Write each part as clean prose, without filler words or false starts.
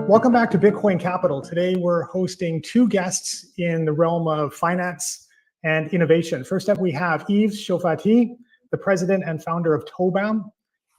Welcome back to Bitcoin Capital. Today we're hosting two guests in the realm of finance and innovation. First up, we have Yves Choueifaty, the president and founder of TOBAM.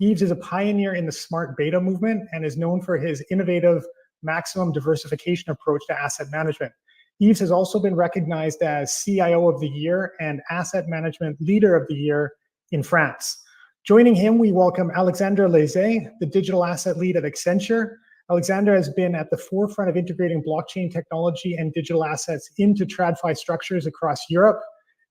Yves is a pioneer in the smart beta movement and is known for his innovative maximum diversification approach to asset management. Yves has also been recognized as CIO of the Year and Asset Management Leader of the Year in France. Joining him, we welcome Alenxandre Laizet, the digital asset lead at Accenture. Alenxandre has been at the forefront of integrating blockchain technology and digital assets into TradFi structures across Europe.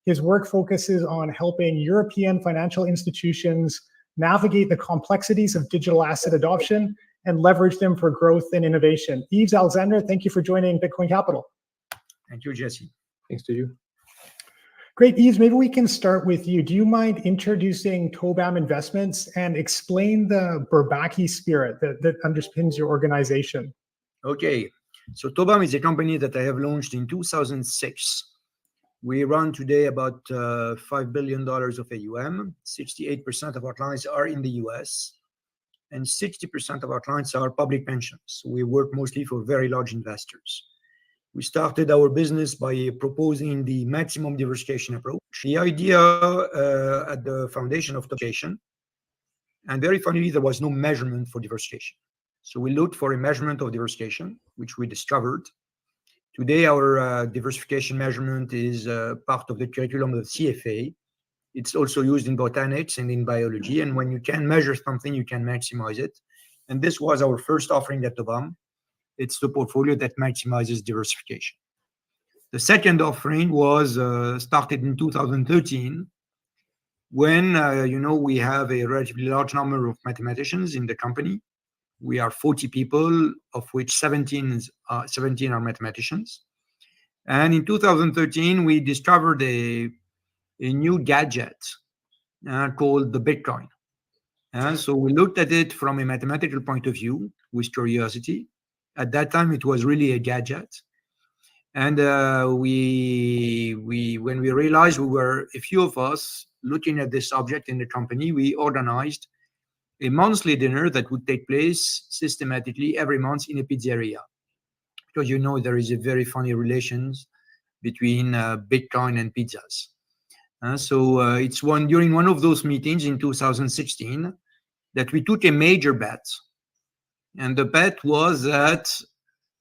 His work focuses on helping European financial institutions navigate the complexities of digital asset adoption and leverage them for growth and innovation. Yves, Alenxandre, thank you for joining Bitcoin Capital. Thank you, Jesse. Thanks to you. Great, Yves, maybe we can start with you. Do you mind introducing TOBAM Investments and explain the Bourbaki spirit that underpins your organization? Okay, so TOBAM is a company that I have launched in 2006. We run today about $5 billion of AUM. 68% of our clients are in the US, and 60% of our clients are public pensions. We work mostly for very large investors. We started our business by proposing the maximum diversification approach. The idea at the foundation of diversification, and very funnily, there was no measurement for diversification. So we looked for a measurement of diversification, which we discovered. Today, our diversification measurement is part of the curriculum of the CFA. It's also used in botanics and in biology. And when you can measure something, you can maximize it. And this was our first offering at TOBAM. It's the portfolio that maximizes diversification. The second offering was started in 2013 when, we have a relatively large number of mathematicians in the company. We are 40 people, of which 17 are mathematicians. And in 2013, we discovered a new gadget called the Bitcoin. And so we looked at it from a mathematical point of view with curiosity. At that time, it was really a gadget. And when we realized we were a few of us looking at this object in the company, we organized a monthly dinner that would take place systematically every month in a pizzeria. Because there is a very funny relations between Bitcoin and pizzas. So it's during one of those meetings in 2016 that we took a major bet. And the bet was that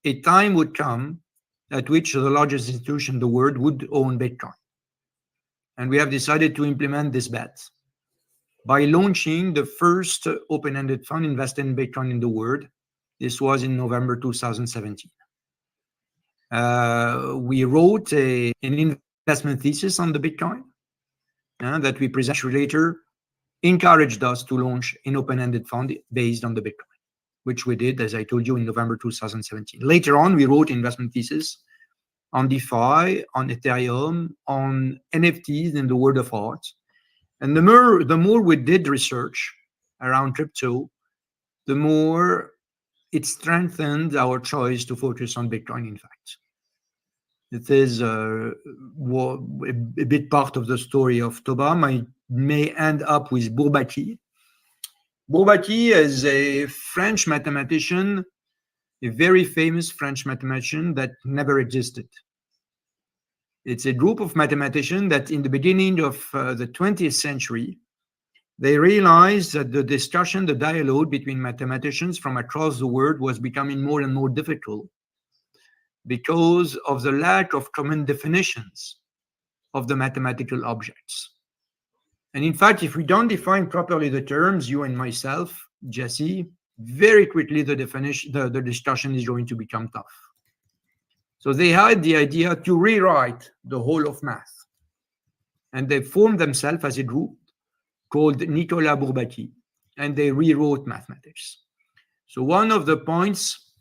a time would come at which the largest institution in the world would own Bitcoin. And we have decided to implement this bet by launching the first open-ended fund invested in Bitcoin in the world. This was in November 2017. We wrote an investment thesis on the Bitcoin that we present later, encouraged us to launch an open-ended fund based on the Bitcoin, which we did, as I told you, in November 2017. Later on, we wrote investment thesis on DeFi, on Ethereum, on NFTs in the world of art. And the more we did research around crypto, the more it strengthened our choice to focus on Bitcoin, in fact. It is a bit part of the story of TOBAM. I may end up with Bourbaki. Bourbaki is a French mathematician, a very famous French mathematician that never existed. It's a group of mathematicians that in the beginning of the 20th century, they realized that the discussion, the dialogue between mathematicians from across the world was becoming more and more difficult because of the lack of common definitions of the mathematical objects. And in fact, if we don't define properly the terms, you and myself, Jesse, very quickly the discussion is going to become tough. So they had the idea to rewrite the whole of math. And they formed themselves as a group called Nicolas Bourbaki, and they rewrote mathematics. So one of the points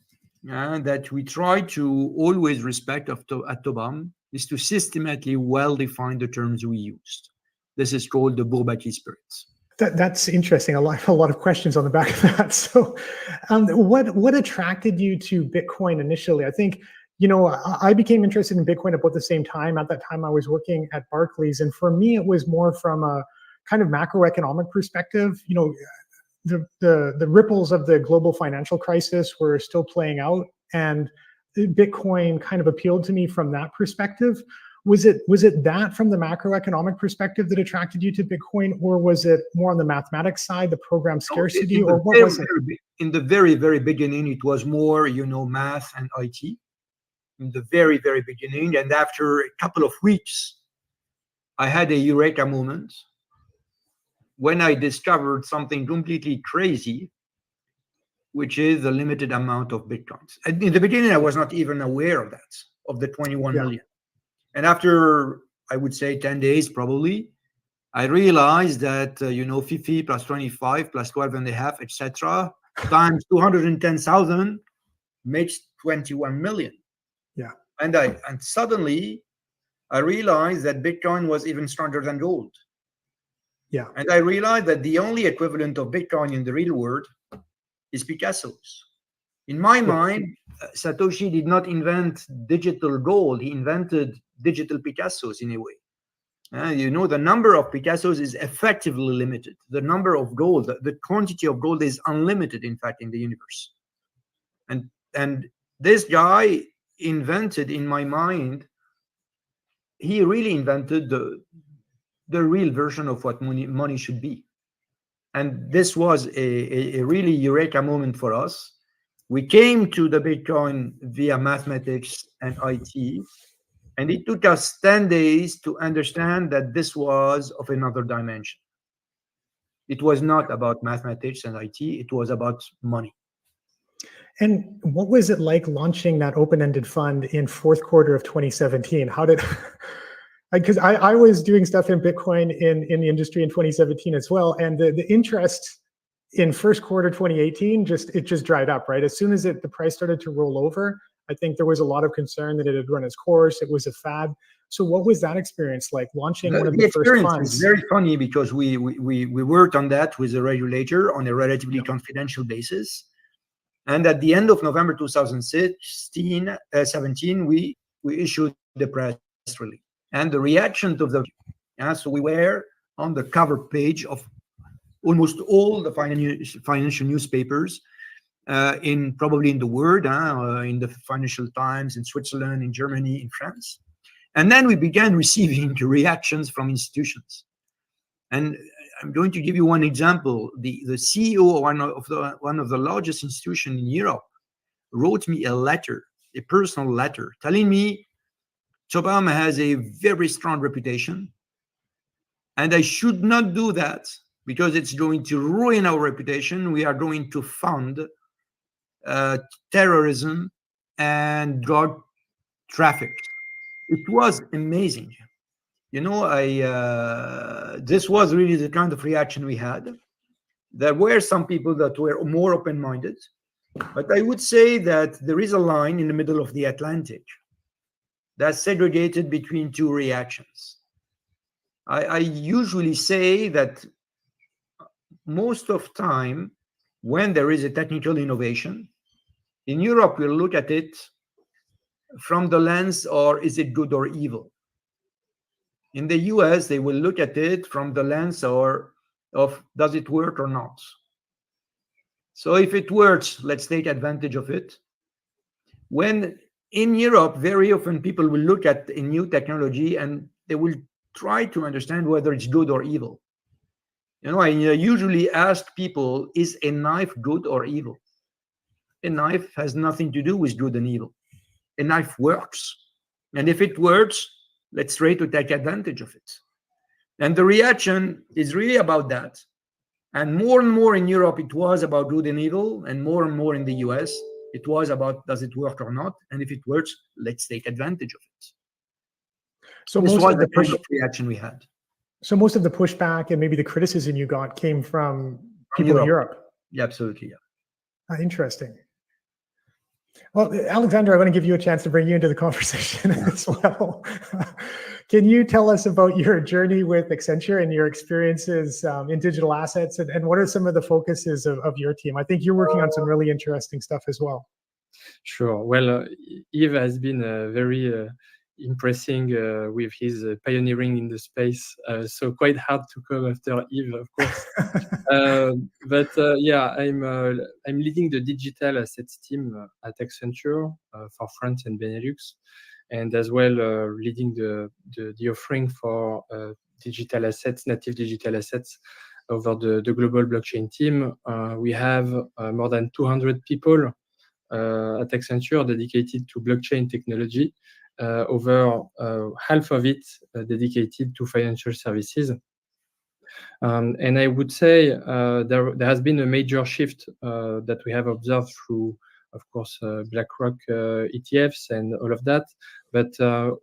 that we try to always respect at TOBAM is to systematically well define the terms we used. This is called the Bourbaki spirit. That's interesting. A lot of questions on the back of that. So what attracted you to Bitcoin initially? I think, I became interested in Bitcoin about the same time. At that time, I was working at Barclays. And for me, it was more from a kind of macroeconomic perspective. the ripples of the global financial crisis were still playing out, and Bitcoin kind of appealed to me from that perspective. Was it that from the macroeconomic perspective that attracted you to Bitcoin, or was it more on the mathematics side, the program scarcity, or what was it? In the very, very beginning, it was more, math and IT. In the very, very beginning, and after a couple of weeks, I had a eureka moment when I discovered something completely crazy, which is the limited amount of Bitcoins. And in the beginning, I was not even aware of that, of the 21 million. And after, I would say 10 days, probably, I realized that, 50 plus 25 plus 12 and a half, etc., times 210,000 makes 21 million. Yeah. And suddenly I realized that Bitcoin was even stronger than gold. Yeah. And I realized that the only equivalent of Bitcoin in the real world is Picasso's. In my mind, Satoshi did not invent digital gold. He invented digital Picasso's in a way. The number of Picasso's is effectively limited. The number of gold, the quantity of gold is unlimited, in fact, in the universe. And this guy invented, in my mind, he really invented the real version of what money should be. And this was a really eureka moment for us. We came to the Bitcoin via mathematics and IT, and it took us 10 days to understand that this was of another dimension. It was not about mathematics and IT, it was about money. And what was it like launching that open-ended fund in fourth quarter of 2017? How did, because I was doing stuff in Bitcoin in the industry in 2017 as well, and the interest in first quarter 2018 just dried up, right? As soon as the price started to roll over, I think there was a lot of concern that it had run its course. It was a fad. So what was that experience like, launching one of the first funds? It's very funny because we worked on that with a regulator on a relatively confidential basis. And at the end of November 2017, we issued the press release. And the reaction to the, so we were on the cover page of almost all the financial newspapers, probably in the world, in the Financial Times, in Switzerland, in Germany, in France. And then we began receiving reactions from institutions. And I'm going to give you one example. The CEO of one of the largest institutions in Europe wrote me a letter, a personal letter, telling me TOBAM has a very strong reputation, and I should not do that because it's going to ruin our reputation. We are going to fund terrorism and drug traffic. It was amazing. This was really the kind of reaction we had. There were some people that were more open-minded, but I would say that there is a line in the middle of the Atlantic that's segregated between two reactions. I usually say that most of time, when there is a technical innovation, in Europe, we'll look at it from the lens, or is it good or evil? In the US, they will look at it from the lens of does it work or not? So if it works, let's take advantage of it. When in Europe, very often people will look at a new technology and they will try to understand whether it's good or evil. I usually ask people, is a knife good or evil? A knife has nothing to do with good and evil. A knife works. And if it works, let's try to take advantage of it. And the reaction is really about that. And more in Europe, it was about good and evil. And more in the US, it was about does it work or not? And if it works, let's take advantage of it. So this was the kind of reaction we had. So most of the pushback and maybe the criticism you got came from people in Europe? Yeah, absolutely, yeah. Interesting. Well, Alexandre, I want to give you a chance to bring you into the conversation as well. Can you tell us about your journey with Accenture and your experiences in digital assets, and what are some of the focuses of your team? I think you're working on some really interesting stuff as well. Sure. Well, Yves has been very impressing with his pioneering in the space. So quite hard to come after Yves, of course. But yeah, I'm leading the digital assets team at Accenture for France and Benelux, and as well leading the offering for digital assets, native digital assets over the global blockchain team. We have more than 200 people at Accenture dedicated to blockchain technology, over half of it dedicated to financial services. And I would say there has been a major shift that we have observed through, of course, BlackRock ETFs and all of that. But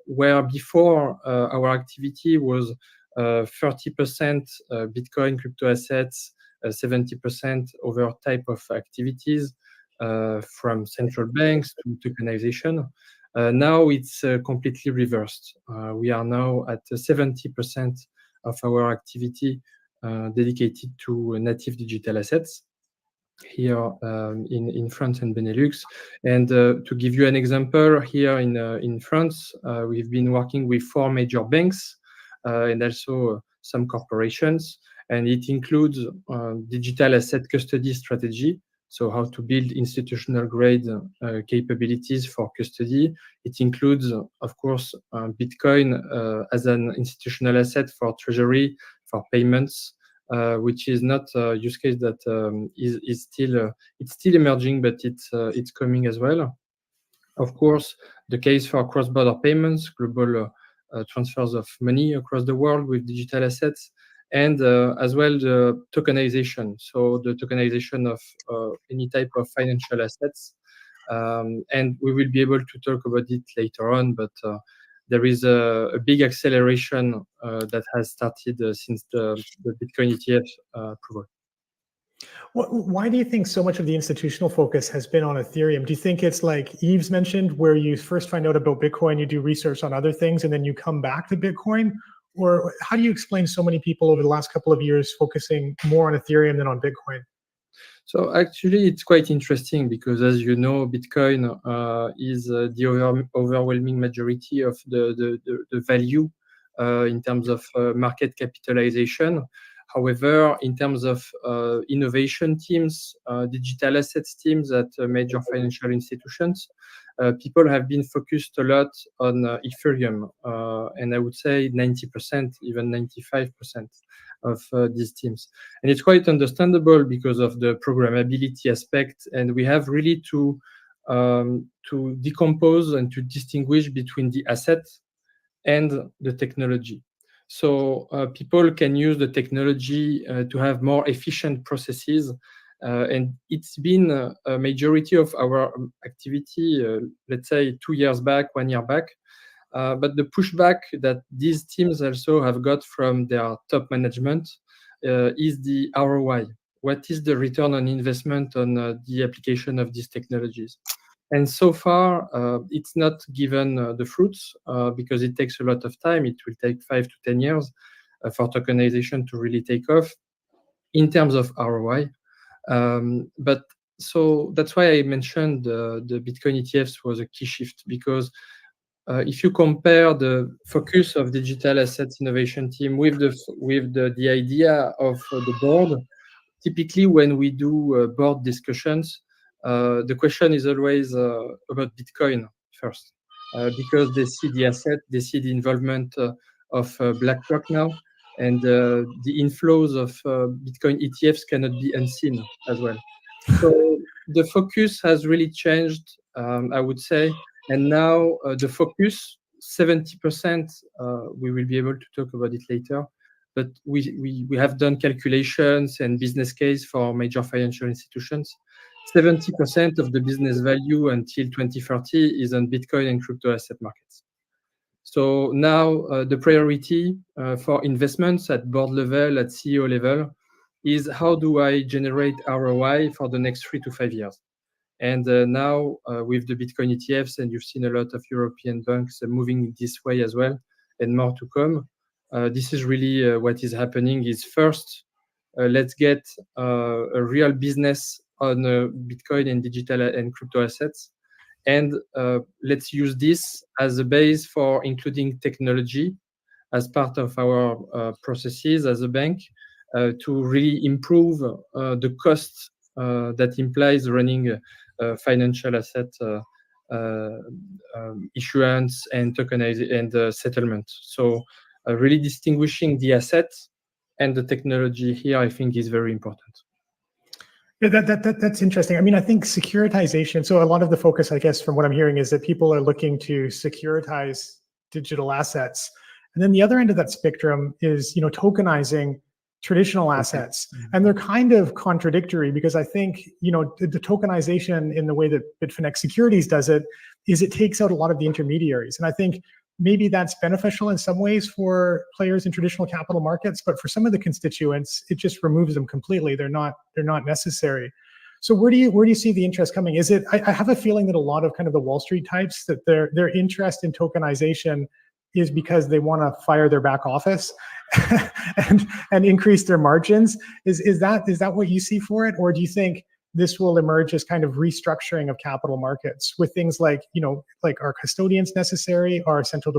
where before our activity was 30% Bitcoin, crypto assets, 70% other type of activities, from central banks to tokenization. Now it's completely reversed. We are now at 70% of our activity dedicated to native digital assets here in France and Benelux. And to give you an example, here in France, we've been working with 4 major banks and also some corporations, and it includes digital asset custody strategy. So how to build institutional grade capabilities for custody. It includes, of course, Bitcoin as an institutional asset for treasury, for payments, which is not a use case that is still it's still emerging, but it's coming as well. Of course, the case for cross-border payments, global transfers of money across the world with digital assets, and as well the tokenization. So the tokenization of any type of financial assets. And we will be able to talk about it later on, but there is a big acceleration that has started since the Bitcoin ETF approval. Why do you think so much of the institutional focus has been on Ethereum? Do you think it's like Yves mentioned, where you first find out about Bitcoin, you do research on other things, and then you come back to Bitcoin? Or how do you explain so many people over the last couple of years focusing more on Ethereum than on Bitcoin? So actually, it's quite interesting because, as you know, Bitcoin is the overwhelming majority of the value in terms of market capitalization. However, in terms of innovation teams, digital assets teams at major financial institutions, people have been focused a lot on Ethereum, and I would say 90%, even 95% of these teams. And it's quite understandable because of the programmability aspect, and we have really to decompose and to distinguish between the asset and the technology. So people can use the technology to have more efficient processes, and it's been a majority of our activity, let's say 2 years back, 1 year back. But the pushback that these teams also have got from their top management is the ROI. What is the return on investment on the application of these technologies? And so far, it's not given the fruits because it takes a lot of time. It will take 5 to 10 years for tokenization to really take off in terms of ROI. But so that's why I mentioned the Bitcoin ETFs was a key shift, because if you compare the focus of digital assets innovation team with the idea of the board, typically when we do board discussions, the question is always about Bitcoin first, because they see the asset, they see the involvement of BlackRock now, and the inflows of Bitcoin ETFs cannot be unseen as well. So the focus has really changed, I would say, and now the focus, 70%, we will be able to talk about it later, but we have done calculations and business case for major financial institutions. 70% of the business value until 2030 is on Bitcoin and crypto asset markets. So now the priority for investments at board level, at CEO level, is how do I generate ROI for the next 3 to 5 years? And now with the Bitcoin ETFs, and you've seen a lot of European banks moving this way as well, and more to come. This is really what is happening is first, let's get a real business on Bitcoin and digital and crypto assets. And let's use this as a base for including technology as part of our processes as a bank to really improve the cost that implies running financial asset issuance and tokenization and settlement. So really distinguishing the asset and the technology here, I think, is very important. Yeah, that's interesting. I mean, I think securitization. So a lot of the focus, I guess, from what I'm hearing, is that people are looking to securitize digital assets, and then the other end of that spectrum is, tokenizing traditional assets, and they're kind of contradictory because I think, the tokenization in the way that Bitfinex Securities does it is it takes out a lot of the intermediaries, and I think maybe that's beneficial in some ways for players in traditional capital markets, but for some of the constituents, it just removes them completely. They're not necessary. So where do you see the interest coming? Is it? I have a feeling that a lot of kind of the Wall Street types, that their interest in tokenization is because they want to fire their back office and increase their margins. Is that what you see for it, or do you think this will emerge as kind of restructuring of capital markets with things like, like are custodians necessary? Are central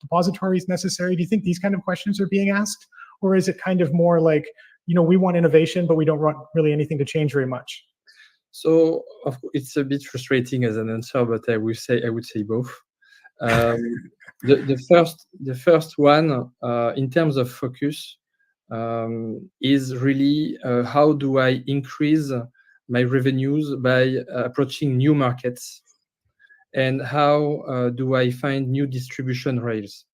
depositories necessary? Do you think these kind of questions are being asked? Or is it kind of more like, we want innovation, but we don't want really anything to change very much? So it's a bit frustrating as an answer, but I would say both. The first one, in terms of focus, is really how do I increase my revenues by approaching new markets, and how do I find new distribution rails.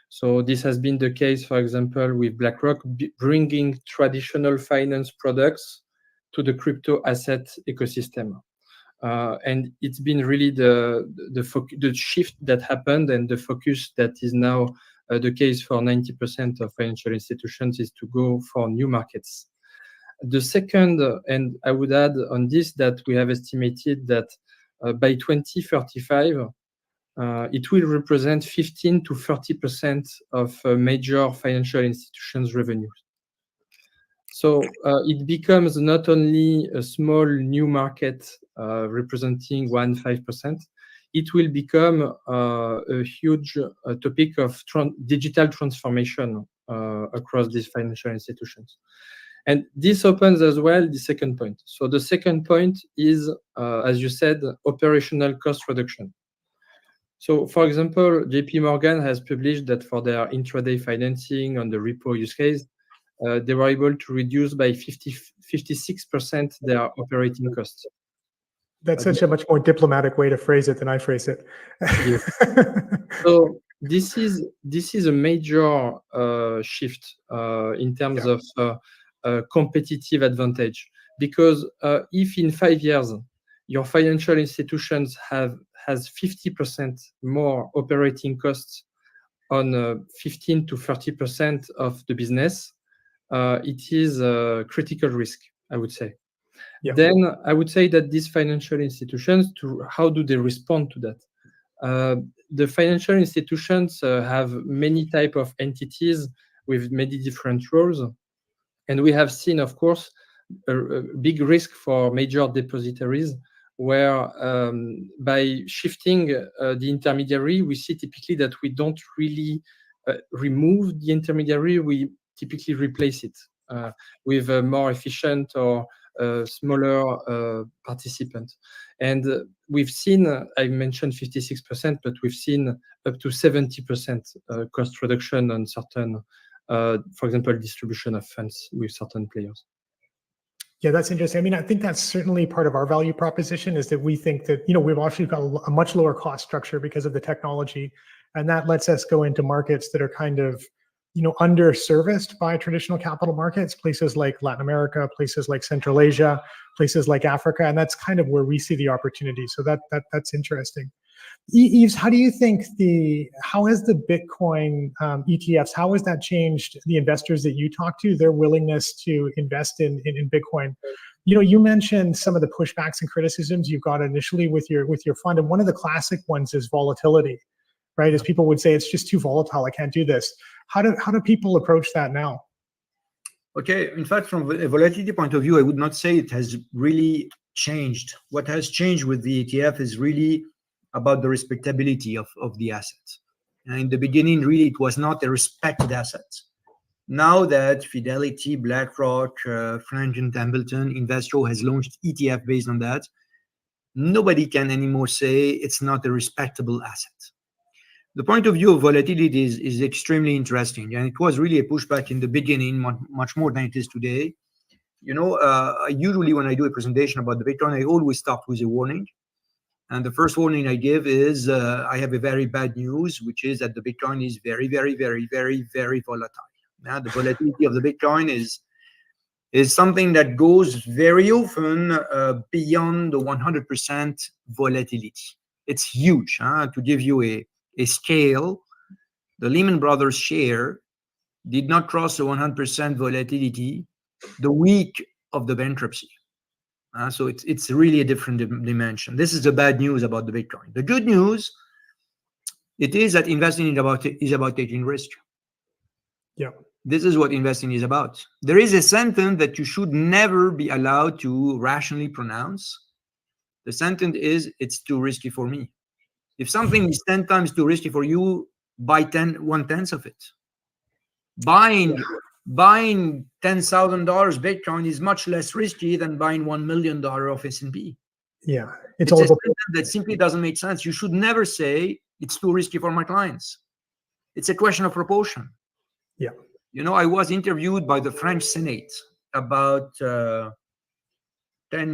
So this has been the case, for example, with BlackRock bringing traditional finance products to the crypto asset ecosystem. And it's been really the shift that happened, and the focus that is now the case for 90% of financial institutions is to go for new markets. The second, and I would add on this that we have estimated that by 2035, it will represent 15 to 30% of major financial institutions' revenues. So it becomes not only a small new market representing 1-5%, it will become a huge topic of digital transformation across these financial institutions. And this opens as well the second point. So the second point is, as you said, operational cost reduction. So, for example, JP Morgan has published that for their intraday financing on the repo use case, they were able to reduce by 56% their operating costs. That's such a much more diplomatic way to phrase it than I phrase it. Yes. So this is a major shift in terms of competitive advantage, because if in 5 years your financial institutions has 50% more operating costs on 15 to 30% of the business, it is a critical risk, I would say. Yeah. Then I would say that these financial institutions, how do they respond to that? The financial institutions have many types of entities with many different roles. And we have seen, of course, a big risk for major depositories, where by shifting the intermediary, we see typically that we don't really remove the intermediary, we typically replace it with a more efficient or smaller participant. And we've seen, I mentioned 56%, but we've seen up to 70% cost reduction on certain, for example, distribution of funds with certain players. Yeah, that's interesting. I mean, I think that's certainly part of our value proposition, is that we think that, we've actually got a much lower cost structure because of the technology. And that lets us go into markets that are kind of, underserviced by traditional capital markets, places like Latin America, places like Central Asia, places like Africa. And that's kind of where we see the opportunity. So that's interesting. Yves, how do you think how has the Bitcoin ETFs, how has that changed the investors that you talk to, their willingness to invest in Bitcoin? You mentioned some of the pushbacks and criticisms you've got initially with your fund, and one of the classic ones is volatility, right? As people would say, it's just too volatile, I can't do this. How do people approach that now? Okay, in fact, from a volatility point of view, I would not say it has really changed. What has changed with the ETF is really about the respectability of the asset. And in the beginning, really, it was not a respected asset. Now that Fidelity, BlackRock, Franklin Templeton, Invesco has launched ETF based on that, nobody can anymore say it's not a respectable asset. The point of view of volatility is extremely interesting, and it was really a pushback in the beginning, much more than it is today. Usually when I do a presentation about the Bitcoin, I always start with a warning. And the first warning I give is I have a very bad news, which is that the Bitcoin is very, very, very, very, very volatile. Now, the volatility of the Bitcoin is something that goes very often beyond the 100% volatility. It's huge. To give you a scale, the Lehman Brothers share did not cross the 100% volatility the week of the bankruptcy. So it's really a different dimension. This is the bad news about the Bitcoin. The good news, it is that investing is about taking risk. Yeah. This is what investing is about. There is a sentence that you should never be allowed to rationally pronounce. The sentence is, it's too risky for me. If something is 10 times too risky for you, buy 1/10 of it. Buying $10,000 Bitcoin is much less risky than buying $1 million of S&P. Yeah, it's all about that simply doesn't make sense. You should never say it's too risky for my clients. It's a question of proportion. Yeah. I was interviewed by the French Senate about 10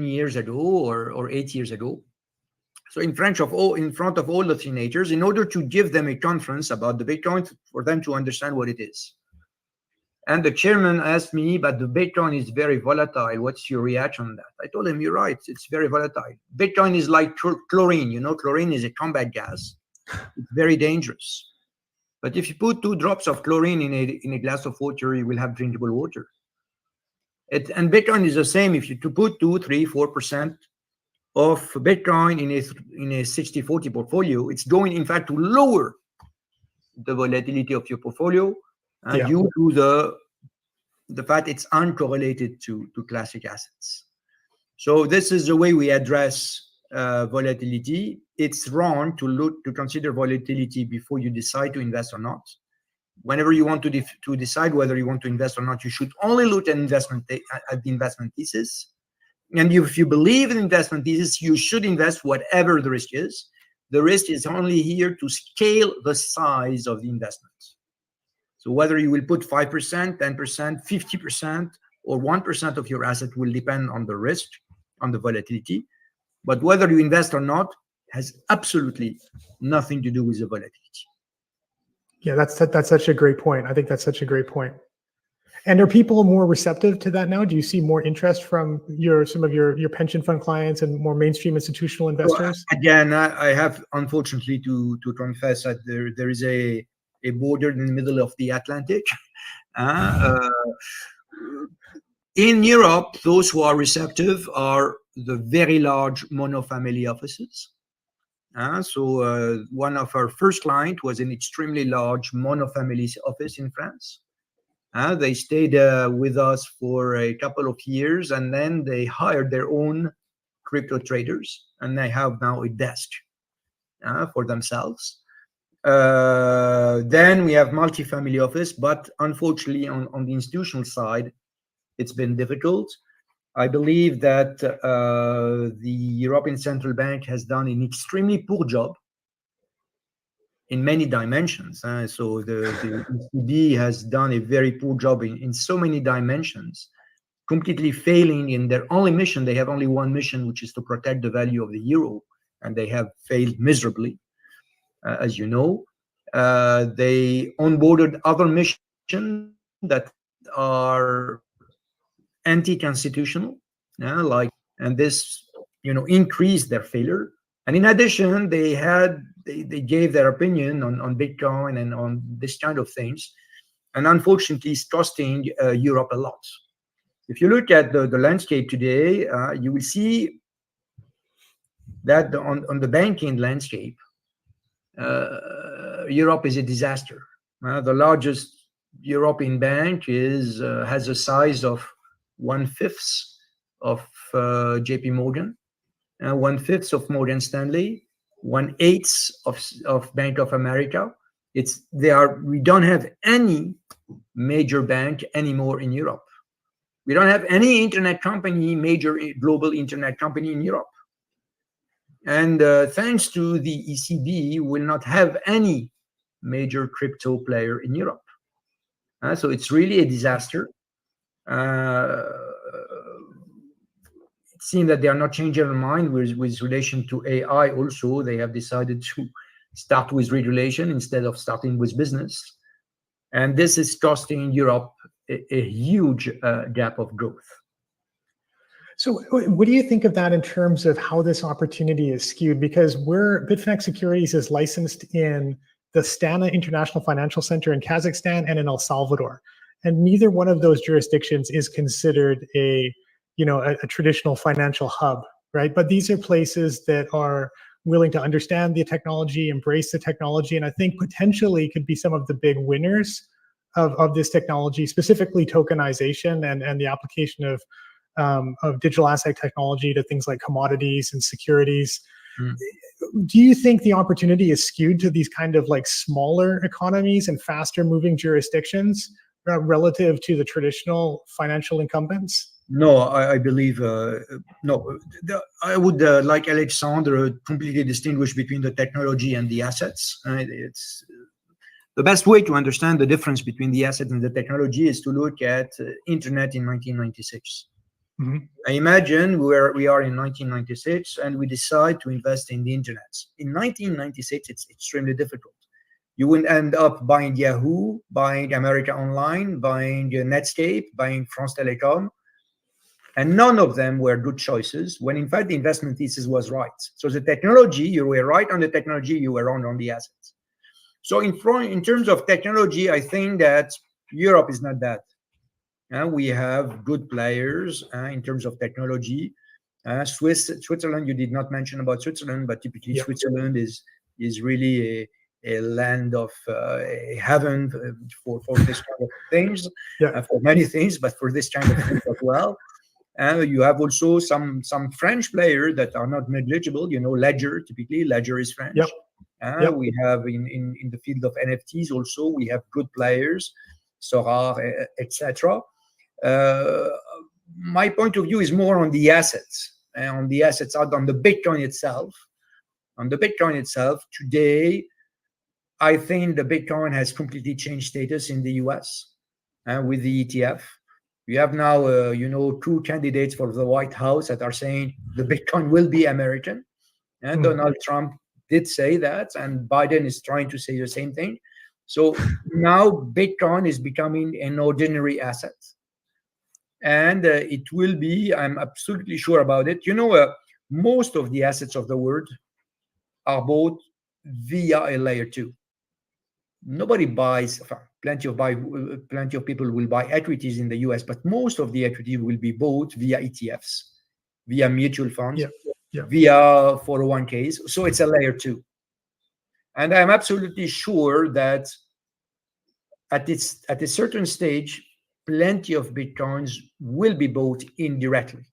years ago or 8 years ago. So in front of all the teenagers, in order to give them a conference about the Bitcoin for them to understand what it is. And the chairman asked me, but the Bitcoin is very volatile. What's your reaction on that? I told him, you're right. It's very volatile. Bitcoin is like chlorine. Chlorine is a combat gas. It's very dangerous. But if you put 2 drops of chlorine in a glass of water, you will have drinkable water. And Bitcoin is the same. If you put 2, 3, 4% of Bitcoin in a 60-40 portfolio, it's going, in fact, to lower the volatility of your portfolio due to the fact it's uncorrelated to classic assets. So this is the way we address volatility. It's wrong to consider volatility before you decide to invest or not. Whenever you want to decide whether you want to invest or not, you should only look at the investment thesis. And if you believe in investment thesis, you should invest whatever the risk is. The risk is only here to scale the size of the investment. So whether you will put 5%, 10%, 50%, or 1% of your asset will depend on the risk, on the volatility. But whether you invest or not has absolutely nothing to do with the volatility. Yeah, that's such a great point. I think that's such a great point. And are people more receptive to that now? Do you see more interest from some of your pension fund clients and more mainstream institutional investors? Well, again, I have unfortunately to confess that there is a border in the middle of the Atlantic. In Europe, those who are receptive are the very large monofamily offices. So one of our first clients was an extremely large monofamily office in France. They stayed with us for a couple of years, and then they hired their own crypto traders, and they have now a desk for themselves. Then we have multifamily office, but unfortunately on the institutional side, it's been difficult. I believe that the European Central Bank has done an extremely poor job in many dimensions. So the ECB has done a very poor job in so many dimensions, completely failing in their only mission. They have only one mission, which is to protect the value of the euro, and they have failed miserably, as you know. They onboarded other missions that are anti-constitutional, and this increased their failure. And in addition, they gave their opinion on Bitcoin and on this kind of things, and unfortunately, it's costing Europe a lot. If you look at the landscape today, you will see that on the banking landscape, Europe is a disaster. The largest European bank has a size of 1/5 of JP Morgan, 1/5 of Morgan Stanley, 1/8 of Bank of America. We don't have any major bank anymore in Europe. We don't have any internet company, major global internet company in Europe. And thanks to the ECB, we will not have any major crypto player in Europe. So it's really a disaster. It seems that they are not changing their mind with relation to AI also. They have decided to start with regulation instead of starting with business. And this is costing Europe a huge gap of growth. So what do you think of that in terms of how this opportunity is skewed? Because Bitfinex Securities is licensed in the Astana International Financial Center in Kazakhstan and in El Salvador. And neither one of those jurisdictions is considered a traditional financial hub, right? But these are places that are willing to understand the technology, embrace the technology, and I think potentially could be some of the big winners of this technology, specifically tokenization and the application of digital asset technology to things like commodities and securities. Do you think the opportunity is skewed to these kind of like smaller economies and faster moving jurisdictions relative to the traditional financial incumbents? No, I believe no. I would like Alexandre completely distinguish between the technology and the assets. It's the best way to understand the difference between the asset and the technology is to look at internet in 1996. Mm-hmm. I imagine where we are in 1996 and we decide to invest in the internet. In 1996, it's extremely difficult. You will end up buying Yahoo, buying America Online, buying Netscape, buying France Telecom. And none of them were good choices when in fact the investment thesis was right. So the technology, you were right on the technology, you were wrong on the assets. So in terms of technology, I think that Europe is not bad. We have good players in terms of technology. Switzerland, you did not mention about Switzerland, but typically Switzerland is really a land of a heaven for this kind of things, for many things, but for this kind of things as well. You have also some French players that are not negligible. Ledger, typically Ledger is French. We have in the field of NFTs also, we have good players, Sora, etc. My point of view is more on the assets, on the Bitcoin itself. On the Bitcoin itself, today, I think the Bitcoin has completely changed status in the US with the ETF. We have now, two candidates for the White House that are saying the Bitcoin will be American. And Donald Trump did say that, and Biden is trying to say the same thing. So now Bitcoin is becoming an ordinary asset. And it will be, I'm absolutely sure about it. Most of the assets of the world are bought via a layer 2. Nobody buys, plenty of people will buy equities in the US, but most of the equity will be bought via ETFs, via mutual funds, via 401ks. So it's a layer 2. And I'm absolutely sure that at a certain stage, plenty of Bitcoins will be bought indirectly.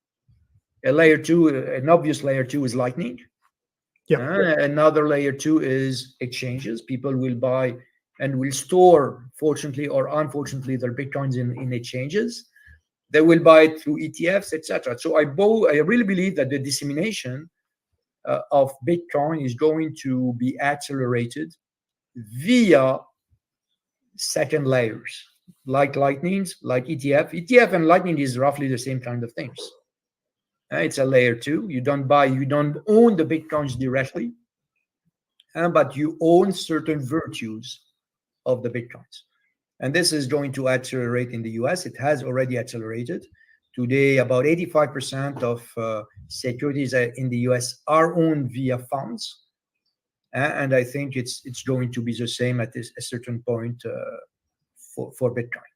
A layer 2, an obvious layer 2 is Lightning. Another layer 2 is exchanges. People will buy and will store, fortunately or unfortunately, their Bitcoins in exchanges. They will buy it through ETFs, etc. So I really believe that the dissemination of Bitcoin is going to be accelerated via second layers, like Lightnings, like ETF. ETF and Lightning is roughly the same kind of things. It's a layer 2. You don't own the Bitcoins directly, but you own certain virtues of the Bitcoins. And this is going to accelerate in the US. It has already accelerated. Today, about 85% of securities in the US are owned via funds. And I think it's going to be the same at a certain point for Bitcoin.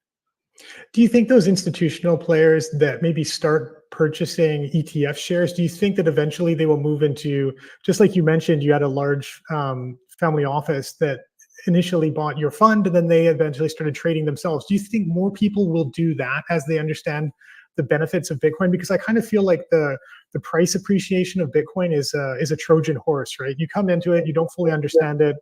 Do you think those institutional players that maybe start purchasing ETF shares, do you think that eventually they will move into, just like you mentioned, you had a large family office that initially bought your fund and then they eventually started trading themselves. Do you think more people will do that as they understand the benefits of Bitcoin? Because I kind of feel like the price appreciation of Bitcoin is a Trojan horse, right? You come into it, you don't fully understand it.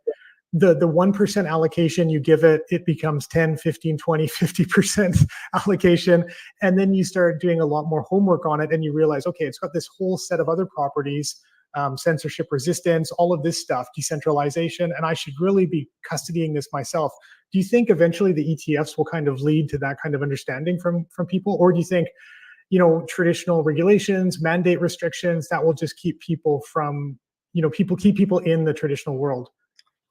The 1% allocation you give it, it becomes 10, 15, 20, 50% allocation. And then you start doing a lot more homework on it and you realize, okay, it's got this whole set of other properties, censorship resistance, all of this stuff, decentralization, and I should really be custodying this myself. Do you think eventually the ETFs will kind of lead to that kind of understanding from people? Or do you think, traditional regulations, mandate restrictions, that will just keep people from, keep people in the traditional world?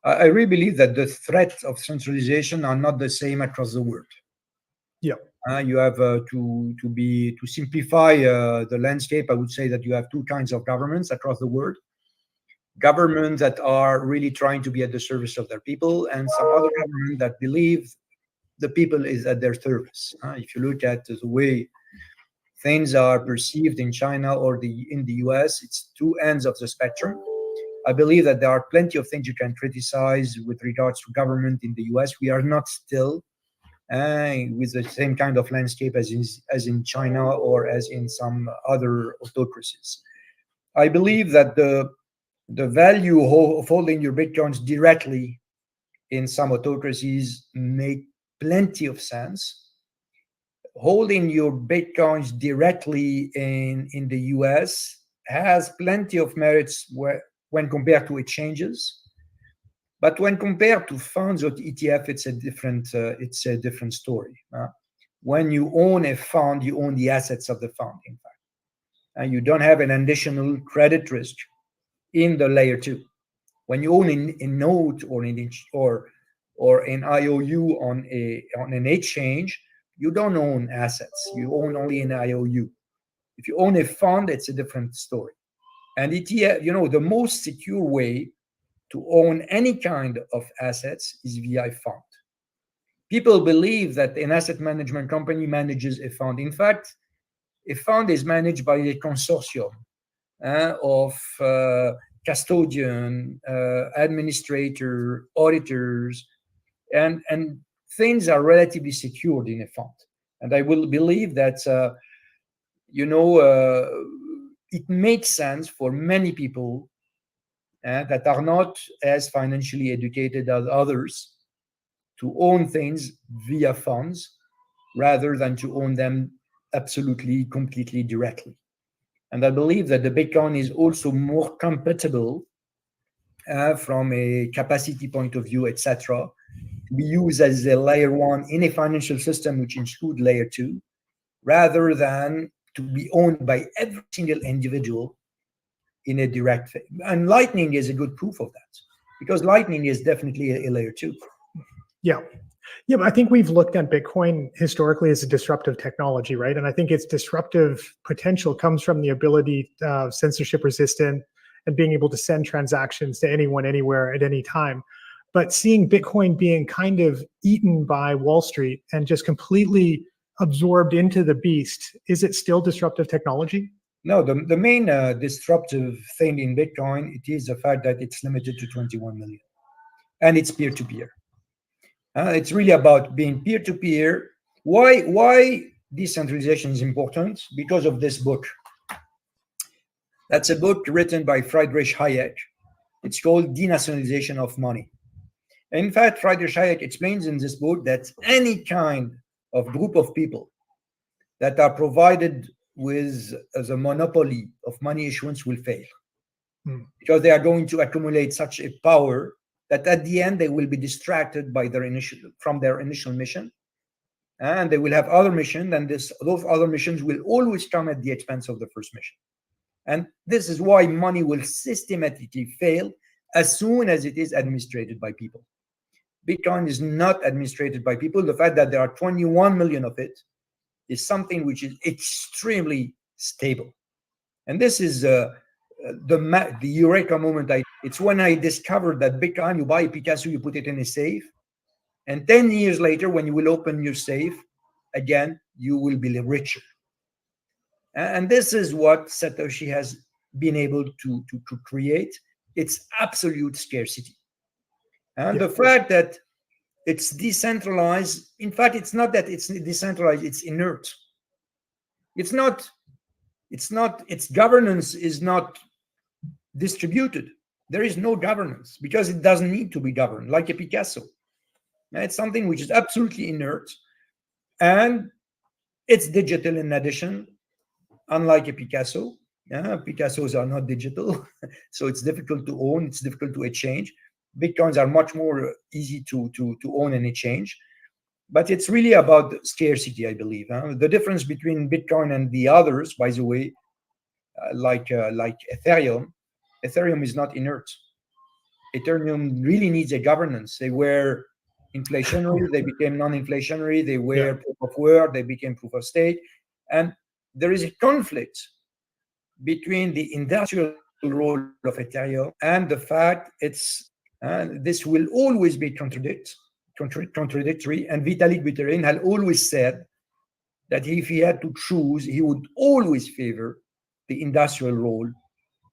I really believe that the threats of centralization are not the same across the world. Yeah. You have to simplify the landscape. I would say that you have two kinds of governments across the world. Governments that are really trying to be at the service of their people, and some other governments that believe the people is at their service. If you look at the way things are perceived in China or in the US, it's two ends of the spectrum. I believe that there are plenty of things you can criticize with regards to government in the US. We are not still with the same kind of landscape as in China or as in some other autocracies. I believe that the value of holding your Bitcoins directly in some autocracies make plenty of sense. Holding your Bitcoins directly in the US has plenty of merits when compared to exchanges, but when compared to funds or ETF, it's a different story. When you own a fund, you own the assets of the fund, in fact, and you don't have an additional credit risk in the layer 2. When you own a note or an IOU on an exchange, you don't own assets. You own only an IOU. If you own a fund, it's a different story. And ETF, the most secure way to own any kind of assets is via a fund. People believe that an asset management company manages a fund. In fact, a fund is managed by a consortium of custodian, administrator, auditors, and things are relatively secured in a fund. And I will believe that, it makes sense for many people that are not as financially educated as others to own things via funds rather than to own them absolutely, completely directly. And I believe that the Bitcoin is also more compatible from a capacity point of view, etc., to be used as a layer 1 in a financial system which includes layer 2, rather than to be owned by every single individual in a direct way. And Lightning is a good proof of that, because Lightning is definitely a layer 2. Yeah. Yeah, but I think we've looked at Bitcoin historically as a disruptive technology, right? And I think its disruptive potential comes from the ability, censorship resistant, and being able to send transactions to anyone, anywhere, at any time. But seeing Bitcoin being kind of eaten by Wall Street and just completely absorbed into the beast, is it still disruptive technology? No, the main disruptive thing in Bitcoin, it is the fact that it's limited to 21 million. And it's peer-to-peer. It's really about being peer-to-peer. Why decentralization is important? Because of this book. That's a book written by Friedrich Hayek. It's called Denationalization of Money. In fact, Friedrich Hayek explains in this book that any kind of group of people that are provided with the monopoly of money issuance will fail. Because they are going to accumulate such a power that at the end they will be distracted by their initial mission, and they will have other missions, and those other missions will always come at the expense of the first mission. And this is why money will systematically fail as soon as it is administrated by people. Bitcoin is not administrated by people. The fact that there are 21 million of it is something which is extremely stable. And this is the eureka moment. It's when I discovered that Bitcoin, you buy a Picasso, you put it in a safe, and 10 years later, when you will open your safe, again, you will be richer. And this is what Satoshi has been able to create. It's absolute scarcity. And the fact that it's decentralized, in fact, it's not that it's decentralized, it's inert. It's not. Its governance is not distributed. There is no governance because it doesn't need to be governed like a Picasso. It's something which is absolutely inert, and it's digital in addition, unlike a Picasso. Picassos are not digital, so it's difficult to own, it's difficult to exchange. Bitcoins are much more easy to own and exchange. But it's really about scarcity, I believe. The difference between Bitcoin and the others, by the way, like Ethereum is not inert. Ethereum really needs a governance. They were inflationary, they became non-inflationary, they were proof of work, they became proof of stake. And there is a conflict between the industrial role of Ethereum and the fact this will always be contradictory. And Vitalik Buterin had always said that if he had to choose, he would always favor the industrial role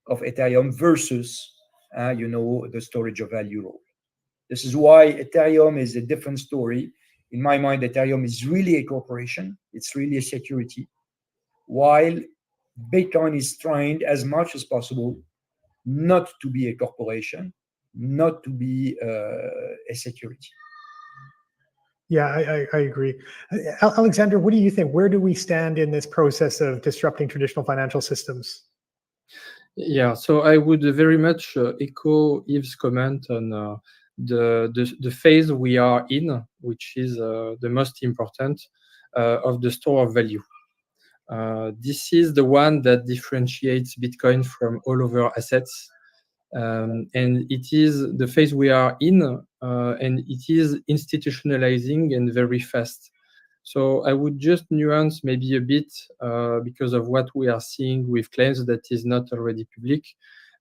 of Ethereum versus, the storage of value role. This is why Ethereum is a different story. In my mind, Ethereum is really a corporation. It's really a security, while Bitcoin is trying as much as possible not to be a corporation, not to be a security. Yeah, I agree. Alexandre, what do you think? Where do we stand in this process of disrupting traditional financial systems? Yeah, so I would very much echo Yves' comment on the phase we are in, which is the most important of the store of value. This is the one that differentiates Bitcoin from all other assets. And it is the phase we are in, and it is institutionalizing and very fast. So I would just nuance maybe a bit because of what we are seeing with claims that is not already public.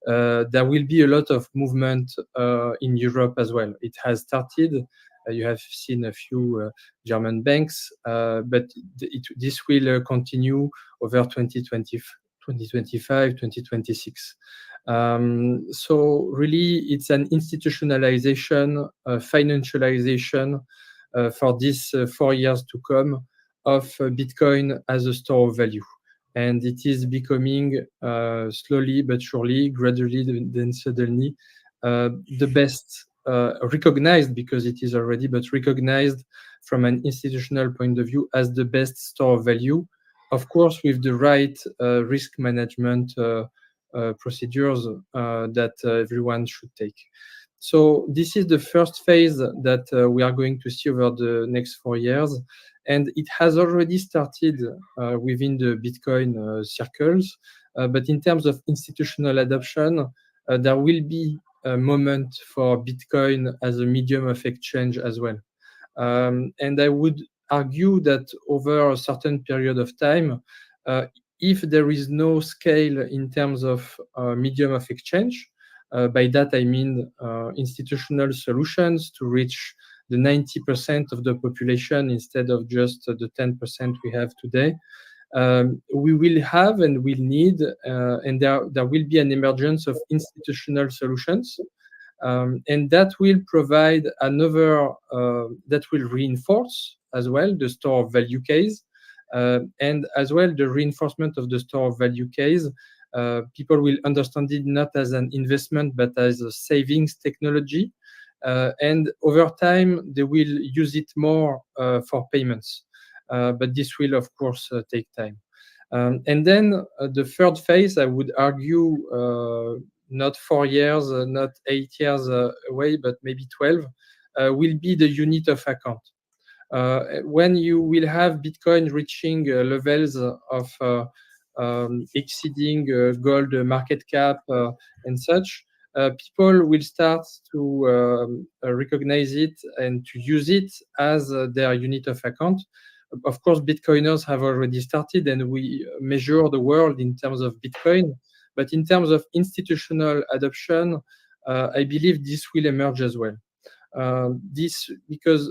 There will be a lot of movement in Europe as well. It has started. You have seen a few German banks, but this will continue over 2020, 2025, 2026. So really, it's an institutionalization, financialization for these 4 years to come of Bitcoin as a store of value. And it is becoming slowly but surely, gradually, then suddenly, the best recognized, because it is already, but recognized from an institutional point of view as the best store of value, of course, with the right risk management procedures that everyone should take. So this is the first phase that we are going to see over the next 4 years. And it has already started within the Bitcoin circles. But in terms of institutional adoption, there will be a moment for Bitcoin as a medium of exchange as well. And I would argue that over a certain period of time, if there is no scale in terms of medium of exchange, by that I mean institutional solutions to reach the 90% of the population instead of just the 10% we have today, we will have and will need, and there will be an emergence of institutional solutions. And that will provide another, that will reinforce as well the store of value case, and as well the reinforcement of the store of value case. People will understand it not as an investment, but as a savings technology. And over time, they will use it more for payments. But this will, of course, take time. And then the third phase, I would argue, not 4 years, not 8 years away, but maybe 12, will be the unit of account. When you will have Bitcoin reaching levels of exceeding gold market cap and such, people will start to recognize it and to use it as their unit of account. Of course, Bitcoiners have already started, and we measure the world in terms of Bitcoin. But in terms of institutional adoption, I believe this will emerge as well. This because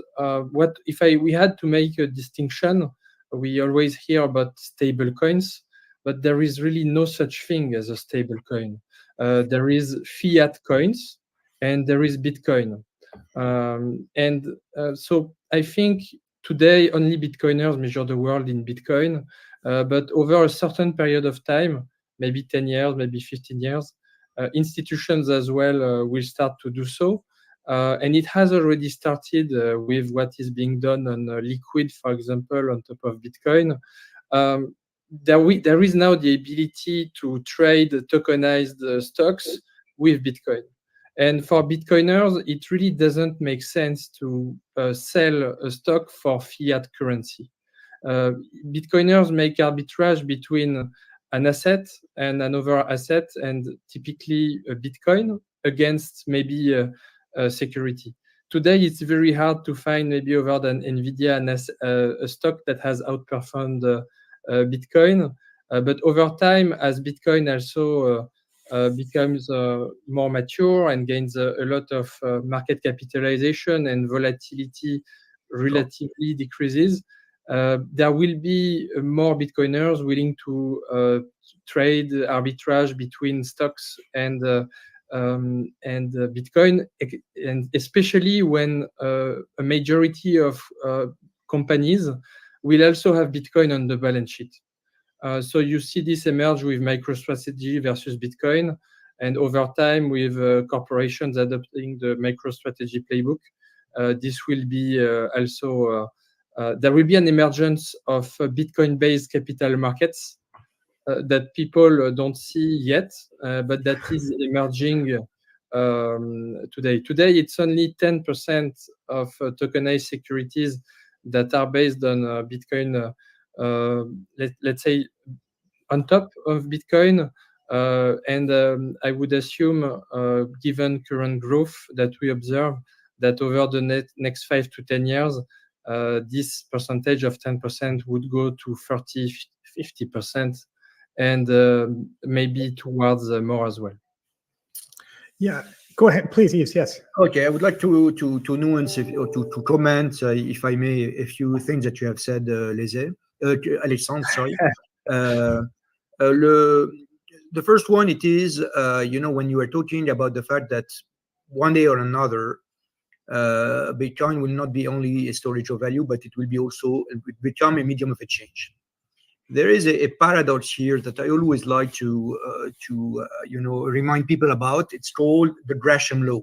what if we had to make a distinction? We always hear about stable coins, but there is really no such thing as a stable coin. There is fiat coins, and there is Bitcoin. So I think today only Bitcoiners measure the world in Bitcoin. But over a certain period of time, maybe 10 years, maybe 15 years, institutions as well will start to do so. And it has already started with what is being done on liquid, for example, on top of Bitcoin. There is now the ability to trade tokenized stocks with Bitcoin. And for Bitcoiners, it really doesn't make sense to sell a stock for fiat currency. Bitcoiners make arbitrage between an asset and another asset, and typically a Bitcoin against maybe a security. Today, it's very hard to find, maybe other than NVIDIA, a stock that has outperformed Bitcoin. But over time, as Bitcoin also becomes more mature and gains a lot of market capitalization and volatility relatively decreases, there will be more Bitcoiners willing to trade arbitrage between stocks and Bitcoin, and especially when a majority of companies will also have Bitcoin on the balance sheet. So you see this emerge with MicroStrategy versus Bitcoin, and over time with corporations adopting the MicroStrategy playbook, this will be also there will be an emergence of Bitcoin-based capital markets that people don't see yet, but that is emerging today. Today, it's only 10% of tokenized securities that are based on Bitcoin, let's say, on top of Bitcoin. And I would assume, given current growth that we observe, that over the next 5 to 10 years, this percentage of 10% would go to 30, 50%, and maybe towards more as well. Yeah, go ahead, please, Yves. Yes. Okay, I would like to nuance or to comment, if I may, a few things that you have said, Alexandre. Sorry. The first one, it is, when you are talking about the fact that one day or another, Bitcoin will not be only a storage of value, but it will be also become a medium of exchange. There is a paradox here that I always like to remind people about. It's called the Gresham law.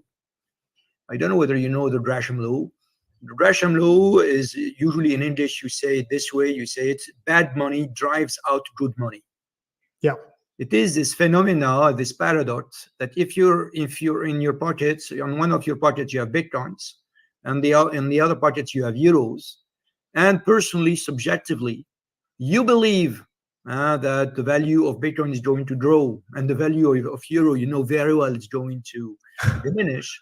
I don't know whether you know the Gresham law. The Gresham law is usually in English, you say it this way, you say it, bad money drives out good money. Yeah. It is this phenomena, this paradox, that if you're in your pockets, on one of your pockets you have Bitcoins, and in the other pockets you have euros, and personally, subjectively, you believe that the value of Bitcoin is going to grow, and the value of euro, you know very well, is going to diminish.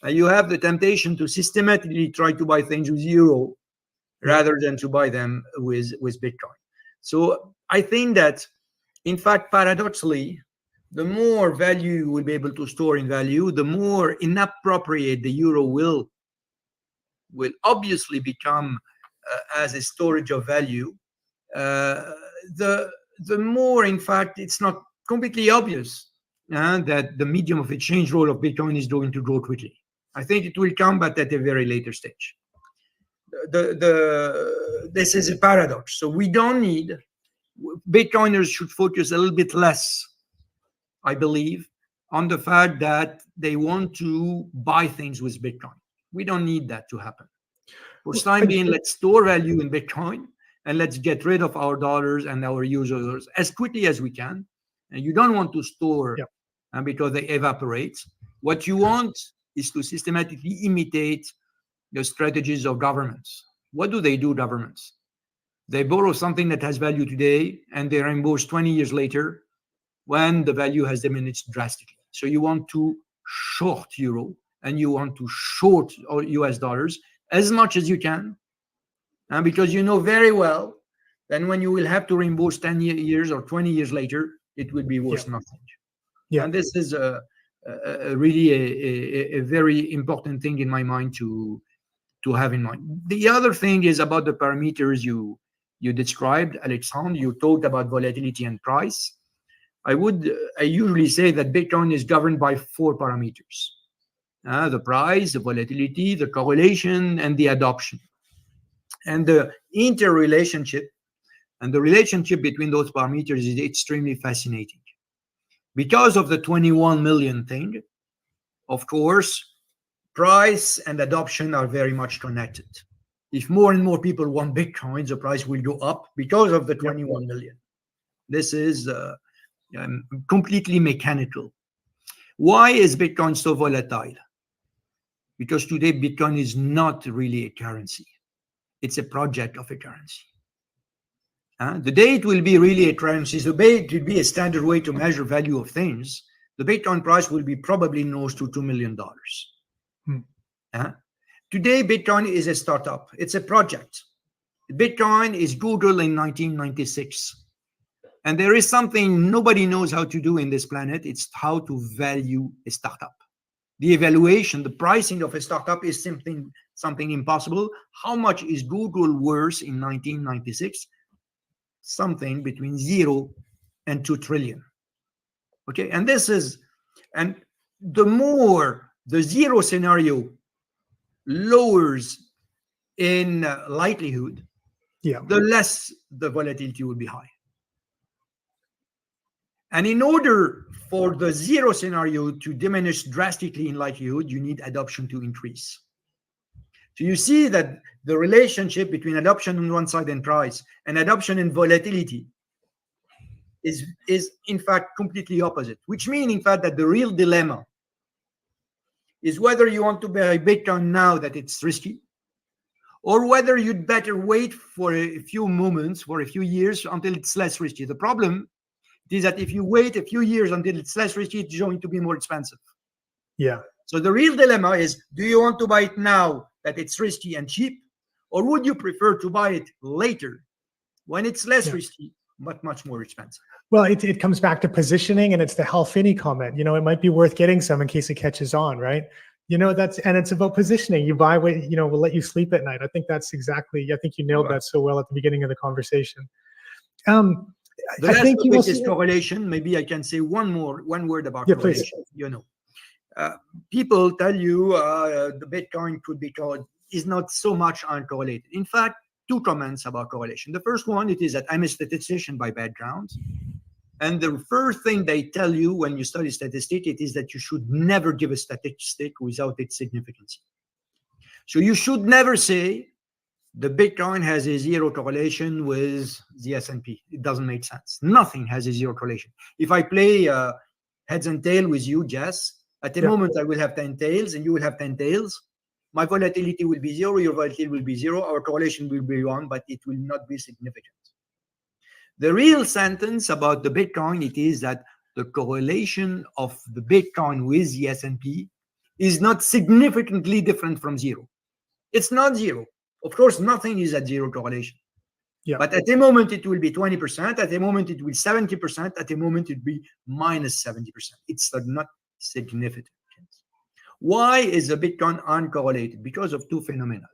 You have the temptation to systematically try to buy things with euro rather than to buy them with Bitcoin. So I think that, in fact, paradoxically, the more value you will be able to store in value, the more inappropriate the euro will obviously become as a storage of value. The more, in fact, it's not completely obvious that the medium of exchange role of Bitcoin is going to grow quickly. I think it will come, but at a very later stage. This is a paradox. So we don't need, Bitcoiners should focus a little bit less, I believe, on the fact that they want to buy things with Bitcoin. We don't need that to happen. For the time being, let's store value in Bitcoin, and let's get rid of our dollars and our euros as quickly as we can. And you don't want to store because they evaporate. What you want is to systematically imitate the strategies of governments. What do, governments? They borrow something that has value today, and they reimburse 20 years later when the value has diminished drastically. So you want to short euro, and you want to short US dollars as much as you can, because you know very well that when you will have to reimburse 10 years or 20 years later, it will be worth nothing. Yeah. And this is really a very important thing in my mind to have in mind. The other thing is about the parameters you described, Alexandre. You talked about volatility and price. I usually say that Bitcoin is governed by 4 parameters: the price, the volatility, the correlation, and the adoption. And the interrelationship And the relationship between those parameters is extremely fascinating. Because of the 21 million thing, of course, price and adoption are very much connected. If more and more people want Bitcoin, the price will go up because of the 21 million. This is completely mechanical. Why is Bitcoin so volatile? Because today Bitcoin is not really a currency. It's a project of a currency. The day it will be really a currency, the day it will be a standard way to measure value of things, the Bitcoin price will be probably close to $2 million. Today, Bitcoin is a startup. It's a project. Bitcoin is Google in 1996. And there is something nobody knows how to do in this planet. It's how to value a startup. The evaluation, the pricing of a startup is something impossible. How much is Google worth in 1996? Something between 0 and 2 trillion. Okay, and the more the zero scenario lowers in likelihood, the less the volatility will be high. And in order for the zero scenario to diminish drastically in likelihood, you need adoption to increase. So you see that the relationship between adoption on one side and price and adoption and volatility is in fact completely opposite, which means in fact that the real dilemma is whether you want to buy Bitcoin now that it's risky, or whether you'd better wait for a few moments, for a few years until it's less risky. The problem is that if you wait a few years until it's less risky, it's going to be more expensive. Yeah. So the real dilemma is, do you want to buy it now that it's risky and cheap, or would you prefer to buy it later when it's less risky but much more expensive? Well, it comes back to positioning, and it's the Hal Finney comment. It might be worth getting some in case it catches on, right? And it's about positioning. You buy what, will let you sleep at night. I think that's exactly, I think you nailed that so well at the beginning of the conversation. The last topic is correlation. Maybe I can say one word about correlation. Please. People tell you the Bitcoin could be is not so much uncorrelated. In fact, two comments about correlation. The first one, it is that I'm a statistician by background. And the first thing they tell you when you study statistics, it is that you should never give a statistic without its significance. So you should never say the Bitcoin has a zero correlation with the S&P. It doesn't make sense. Nothing has a zero correlation. If I play heads and tails with you, Jess, at the moment I will have 10 tails and you will have 10 tails. My volatility will be 0, your volatility will be 0, our correlation will be 1, but it will not be significant. The real sentence about the Bitcoin, it is that the correlation of the Bitcoin with the S&P is not significantly different from 0. It's not 0. Of course, nothing is at 0 correlation. Yeah. But at the moment, it will be 20%. At the moment, it will be 70%. At the moment, it will be minus 70%. It's not significant. Why is the Bitcoin uncorrelated? Because of two phenomena.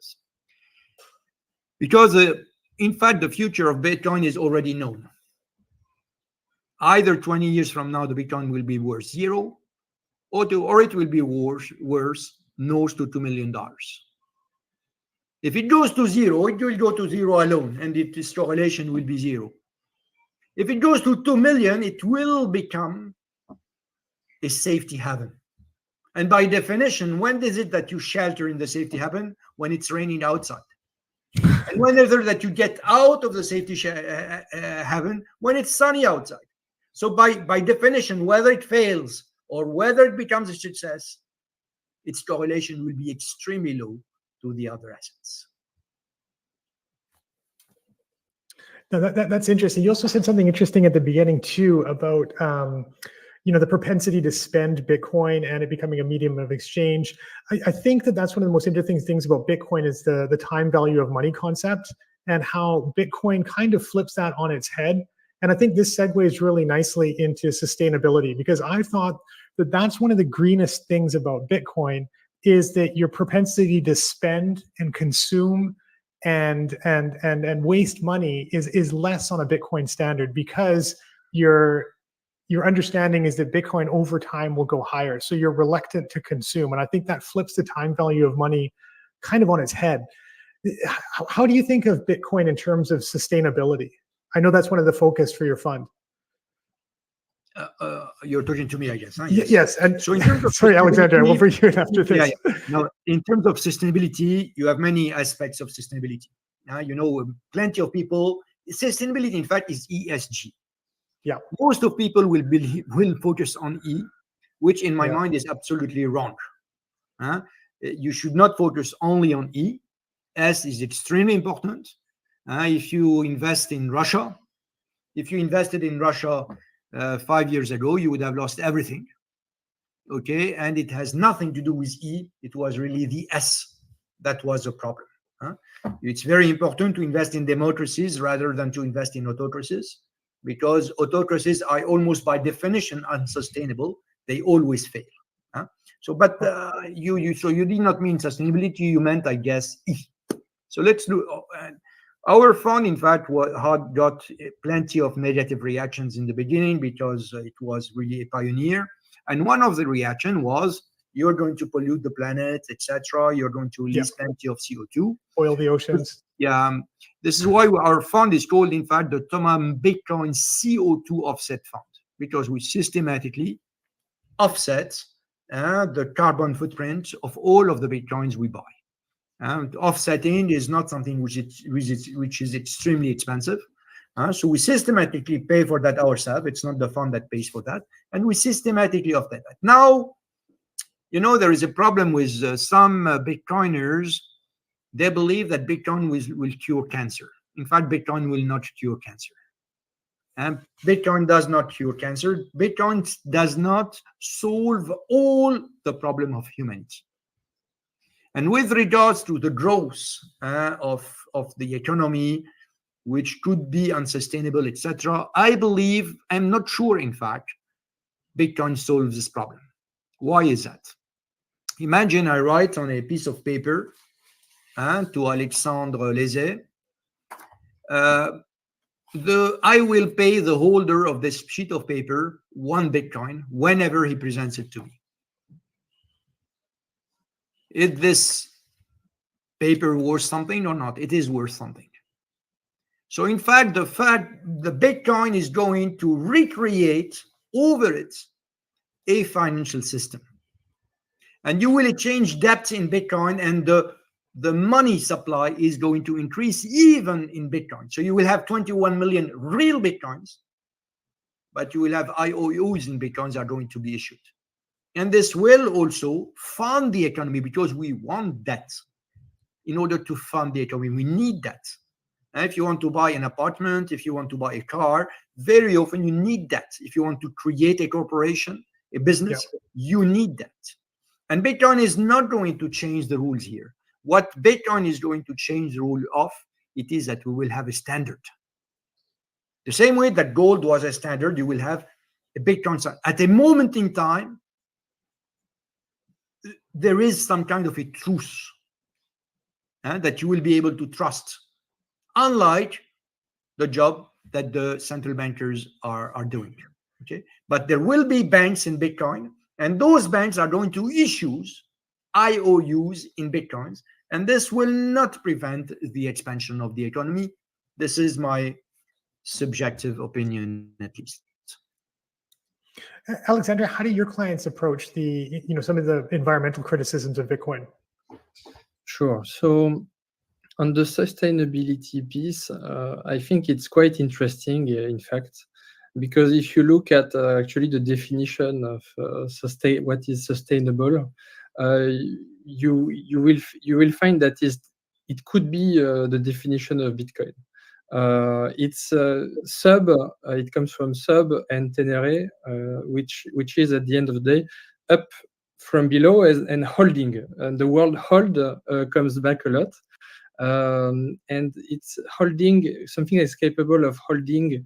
Because in fact, the future of Bitcoin is already known. Either 20 years from now, the Bitcoin will be worth 0, or it will be worth close to $2 million. If it goes to 0, it will go to 0 alone, and its correlation will be 0. If it goes to 2 million, it will become a safety haven. And by definition, when is it that you shelter in the safety haven? When it's raining outside. And when is it that you get out of the safety haven? When it's sunny outside. So by definition, whether it fails or whether it becomes a success, its correlation will be extremely low to the other assets. Now that's interesting. You also said something interesting at the beginning too about the propensity to spend Bitcoin and it becoming a medium of exchange. I think that's one of the most interesting things about Bitcoin is the time value of money concept and how Bitcoin kind of flips that on its head. And I think this segues really nicely into sustainability, because I thought that that's one of the greenest things about Bitcoin is that your propensity to spend and consume and waste money is less on a Bitcoin standard, because your understanding is that Bitcoin over time will go higher. So you're reluctant to consume. And I think that flips the time value of money kind of on its head. How do you think of Bitcoin in terms of sustainability? I know that's one of the focus for your fund. You're talking to me, I guess. Huh? Yes. And so in terms of sorry, Alexandre, I will bring you in after this. Now, in terms of sustainability, you have many aspects of sustainability. Plenty of people. Sustainability, in fact, is ESG. Yeah. Most of people will focus on E, which in my mind is absolutely wrong. You should not focus only on E. S is extremely important. If you invest in Russia, if you invested in Russia 5 years ago, you would have lost everything. Okay, and it has nothing to do with E. It was really the S that was a problem. It's very important to invest in democracies rather than to invest in autocracies, because autocracies are almost by definition unsustainable. They always fail. So you did not mean sustainability. You meant, I guess, E. So let's do. Our fund, in fact, had got plenty of negative reactions in the beginning because it was really a pioneer. And one of the reaction was, you're going to pollute the planet, etc. You're going to release plenty of CO2. Oil the oceans. This is why our fund is called, in fact, the TOBAM Bitcoin CO2 Offset Fund, because we systematically offset the carbon footprint of all of the Bitcoins we buy. Offsetting is not something which is extremely expensive. So we systematically pay for that ourselves. It's not the fund that pays for that. And we systematically offset that. Now, there is a problem with some Bitcoiners. They believe that Bitcoin will cure cancer. In fact, Bitcoin will not cure cancer. And Bitcoin does not cure cancer. Bitcoin does not solve all the problem of humanity. And with regards to the growth of the economy, which could be unsustainable, etc., I'm not sure, in fact, Bitcoin solves this problem. Why is that? Imagine I write on a piece of paper to Alenxandre Laizet, I will pay the holder of this sheet of paper 1 Bitcoin whenever he presents it to me. Is this paper worth something or not? It is worth something. So in fact, the Bitcoin is going to recreate over it a financial system. And you will exchange debt in Bitcoin, and the money supply is going to increase even in Bitcoin. So you will have 21 million real Bitcoins, but you will have IOUs in Bitcoins are going to be issued. And this will also fund the economy, because we want that. In order to fund the economy, we need that. And if you want to buy an apartment, if you want to buy a car, very often you need that. If you want to create a corporation, a business, you need that. And Bitcoin is not going to change the rules here. What Bitcoin is going to change the rule of, it is that we will have a standard. The same way that gold was a standard, you will have a Bitcoin standard. At a moment in time, there is some kind of a truth that you will be able to trust, unlike the job that the central bankers are doing. Okay, but there will be banks in Bitcoin, and those banks are going to issue IOUs in Bitcoins, and this will not prevent the expansion of the economy. This is my subjective opinion, at least. Alexandre, how do your clients approach the, some of the environmental criticisms of Bitcoin? Sure. So on the sustainability piece, I think it's quite interesting, in fact, because if you look at actually the definition of what is sustainable, you will find that it could be the definition of Bitcoin. It's sub. It comes from sub and tenere, which is at the end of the day up from below and holding. And the word hold comes back a lot. And it's holding something that's capable of holding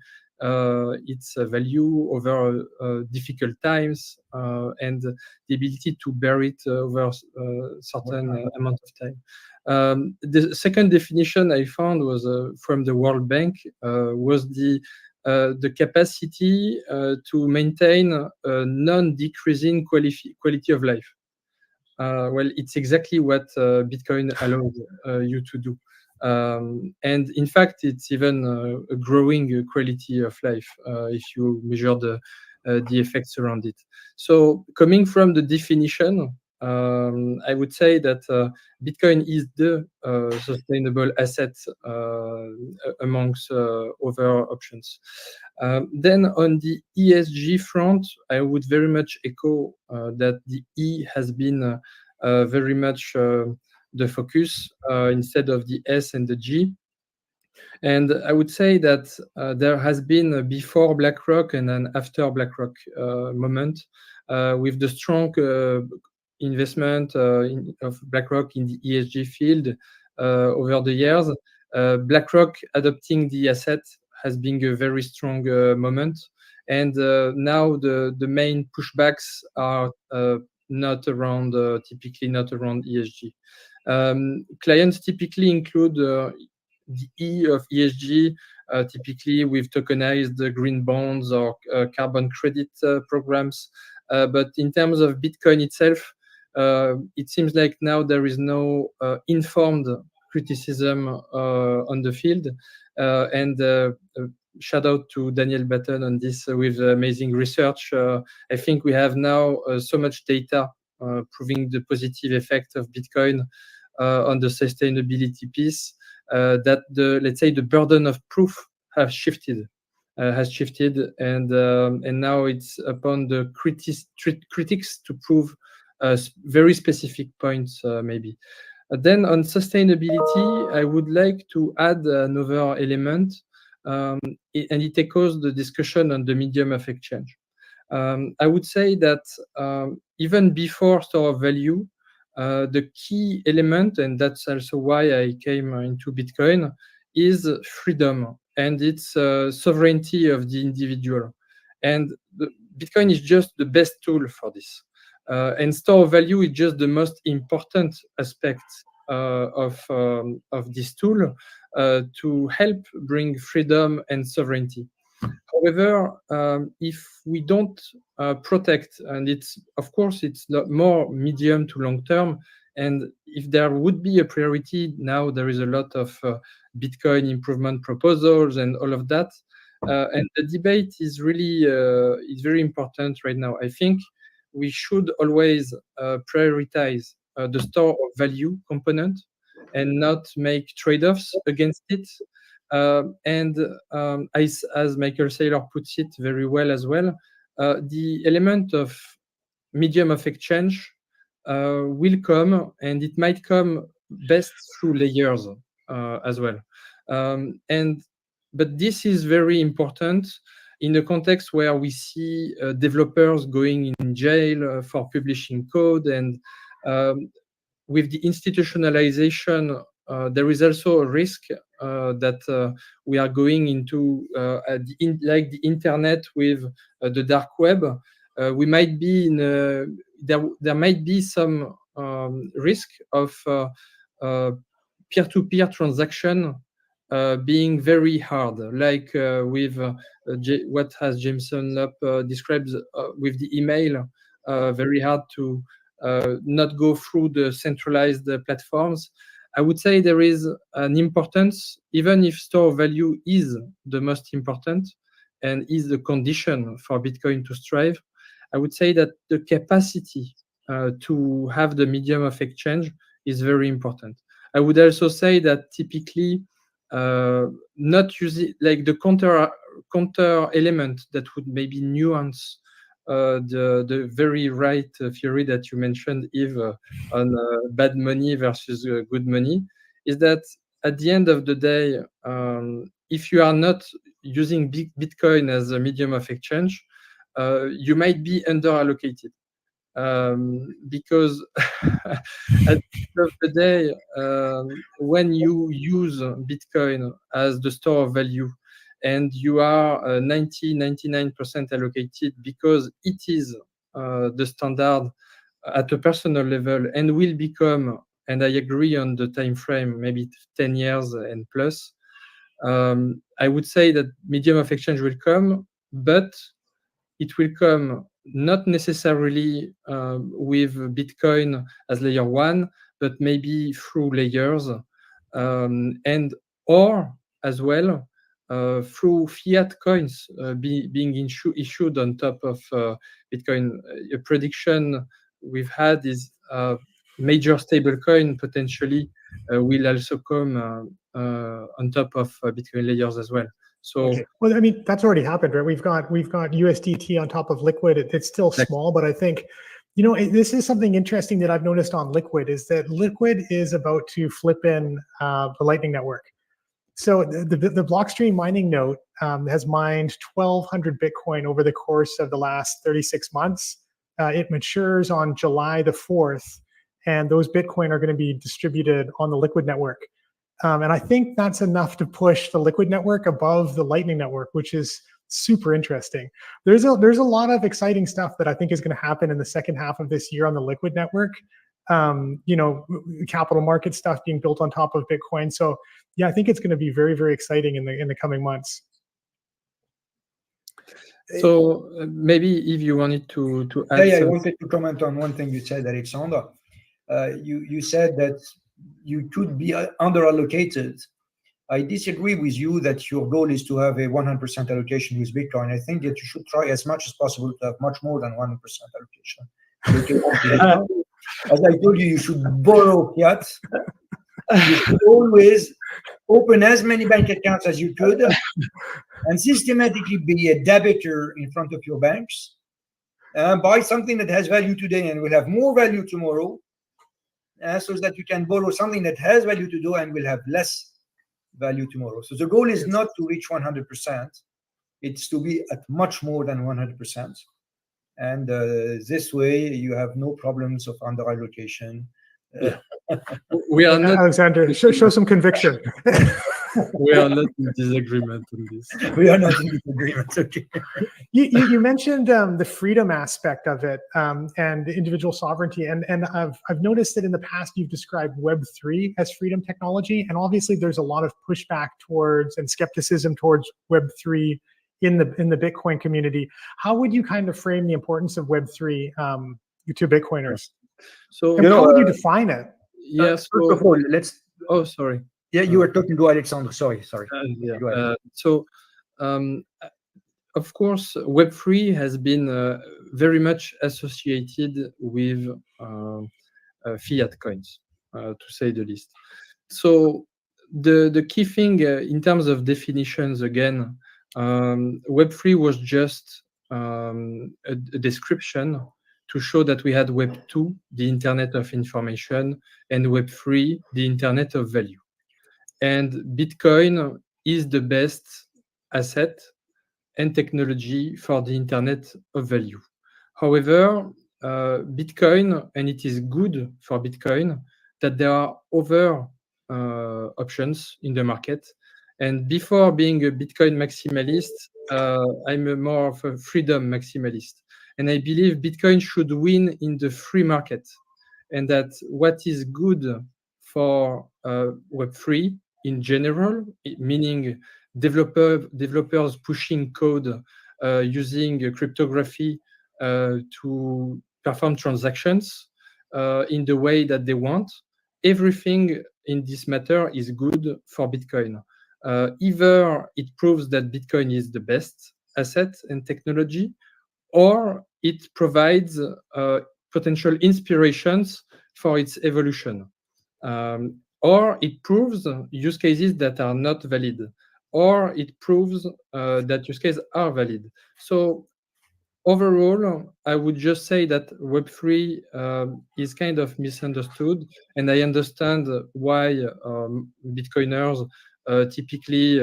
its value over difficult times and the ability to bear it over a certain amount of time. The second definition I found was from the World Bank, was the capacity to maintain a non-decreasing quality of life. Well, it's exactly what Bitcoin allows you to do. And in fact, it's even a growing quality of life if you measure the effects around it. So coming from the definition, I would say that Bitcoin is the sustainable asset amongst other options. Then on the ESG front, I would very much echo that the E has been very much the focus instead of the S and the G. And I would say that there has been a before BlackRock and an after BlackRock moment with the strong investment of BlackRock in the ESG field over the years. BlackRock adopting the asset has been a very strong moment. And now the main pushbacks are not around, typically not around ESG. Clients typically include the E of ESG, typically with tokenized green bonds or carbon credit programs. But in terms of Bitcoin itself, it seems like now there is no informed criticism on the field. And shout out to Daniel Batten on this with amazing research. I think we have now so much data proving the positive effect of Bitcoin on the sustainability piece that let's say the burden of proof has shifted, and now it's upon the critics to prove very specific points, maybe. Then on sustainability, I would like to add another element, and it echoes the discussion on the medium of exchange. I would say that even before store of value, the key element, and that's also why I came into Bitcoin, is freedom and its sovereignty of the individual. And Bitcoin is just the best tool for this. And store of value is just the most important aspect of this tool to help bring freedom and sovereignty. However, if we don't protect, and it's of course it's not more medium to long term, and if there would be a priority, now there is a lot of Bitcoin improvement proposals and all of that, and the debate is really is very important right now. I think we should always prioritize the store of value component and not make trade-offs against it. And as Michael Saylor puts it very well as well, the element of medium of exchange will come, and it might come best through layers as well. But this is very important in a context where we see developers going in jail for publishing code, and with the institutionalization, there is also a risk that we are going into like the internet with the dark web. We might be in there might be some risk of peer-to-peer transaction being very hard, like with what has Jameson Lopp described with the email, very hard to not go through the centralized platforms. I would say there is an importance, even if store of value is the most important and is the condition for Bitcoin to strive. I would say that the capacity to have the medium of exchange is very important. I would also say that typically not using like the counter element that would maybe nuance the very right theory that you mentioned, Yves, on bad money versus good money, is that at the end of the day, if you are not using Bitcoin as a medium of exchange, you might be underallocated. Because at the end of the day, when you use Bitcoin as the store of value, and you are 99% allocated because it is the standard at a personal level and will become, and I agree on the time frame, maybe 10 years and plus, I would say that medium of exchange will come, but it will come not necessarily with Bitcoin as layer one, but maybe through layers. and or as well through fiat coins being issued on top of Bitcoin. A prediction we've had is major stablecoin potentially will also come on top of Bitcoin layers as well. So, okay. Well, I mean, that's already happened, right? We've got USDT on top of Liquid. It's still small, but I think, you know, this is something interesting that I've noticed on Liquid is that Liquid is about to flip in the Lightning Network. So the Blockstream mining node has mined 1,200 Bitcoin over the course of the last 36 months. It matures on July the 4th, and those Bitcoin are going to be distributed on the Liquid network. And I think that's enough to push the Liquid network above the Lightning network, which is super interesting. There's a lot of exciting stuff that I think is going to happen in the second half of this year on the Liquid network. You know, capital market stuff being built on top of Bitcoin. So yeah, I think it's going to be very, very exciting in the coming months. So maybe if you wanted to add, I wanted to comment on one thing you said, Alexandre. You said that you could be underallocated. I disagree with you that your goal is to have a 100% allocation with Bitcoin. I think that you should try as much as possible to have much more than 100% allocation. As I told you, you should borrow fiat. You should always open as many bank accounts as you could and systematically be a debitor in front of your banks. Buy something that has value today and will have more value tomorrow, so that you can borrow something that has value today and will have less value tomorrow. So the goal is not to reach 100%. It's to be at much more than 100%. And this way, you have no problems of under-allocation. We are not, Alexandre, show some conviction. we are not in disagreement on this. We are not in disagreement. Okay. You mentioned the freedom aspect of it and the individual sovereignty, and I've noticed that in the past you've described Web3 as freedom technology, and obviously there's a lot of pushback towards and skepticism towards Web3 in the Bitcoin community. How would you kind of frame the importance of Web3 to Bitcoiners? So and how would you define it? Yes. First of all, let's. Oh, sorry. Yeah, you were talking to Alexandre. Sorry. Yeah. Of course, Web3 has been very much associated with fiat coins, to say the least. So the key thing in terms of definitions, again, Web3 was just a description to show that we had Web2, the Internet of Information, and Web3, the Internet of Value. And Bitcoin is the best asset and technology for the Internet of Value. However, Bitcoin, and it is good for Bitcoin, that there are other options in the market. And before being a Bitcoin maximalist, I'm more of a freedom maximalist. And I believe Bitcoin should win in the free market. And that what is good for Web3 in general, meaning developers pushing code using cryptography to perform transactions in the way that they want, everything in this matter is good for Bitcoin. Either it proves that Bitcoin is the best asset and technology, or it provides potential inspirations for its evolution. Or it proves use cases that are not valid, or it proves that use cases are valid. So overall, I would just say that Web3 is kind of misunderstood, and I understand why Bitcoiners typically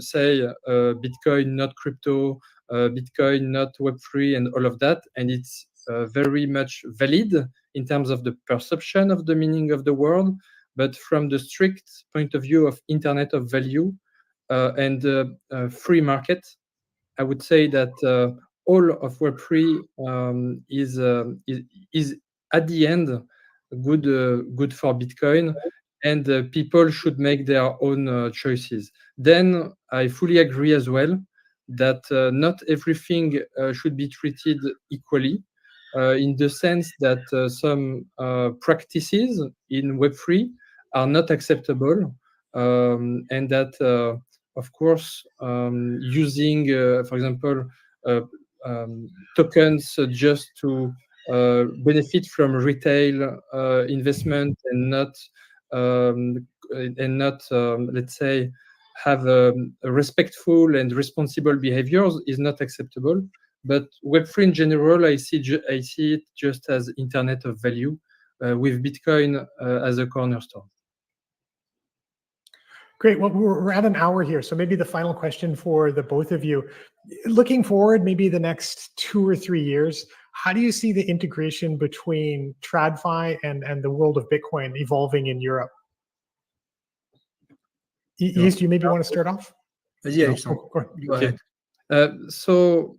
say Bitcoin, not crypto, Bitcoin, not Web3, and all of that. And it's very much valid in terms of the perception of the meaning of the word. But from the strict point of view of Internet of Value and free market, I would say that all of Web3 is at the end good for Bitcoin, and people should make their own choices. Then I fully agree as well that not everything should be treated equally, in the sense that some practices in Web3 are not acceptable and that, of course, using, for example, tokens just to benefit from retail investment and not, let's say, have a respectful and responsible behaviors is not acceptable. But Web3 in general, I see it just as Internet of Value, with Bitcoin as a cornerstone. Great. Well, we're at an hour here, so maybe the final question for the both of you. Looking forward, maybe the next 2 or 3 years, how do you see the integration between TradFi and the world of Bitcoin evolving in Europe? Yves, do you maybe want to start off? Yeah, Go ahead. So,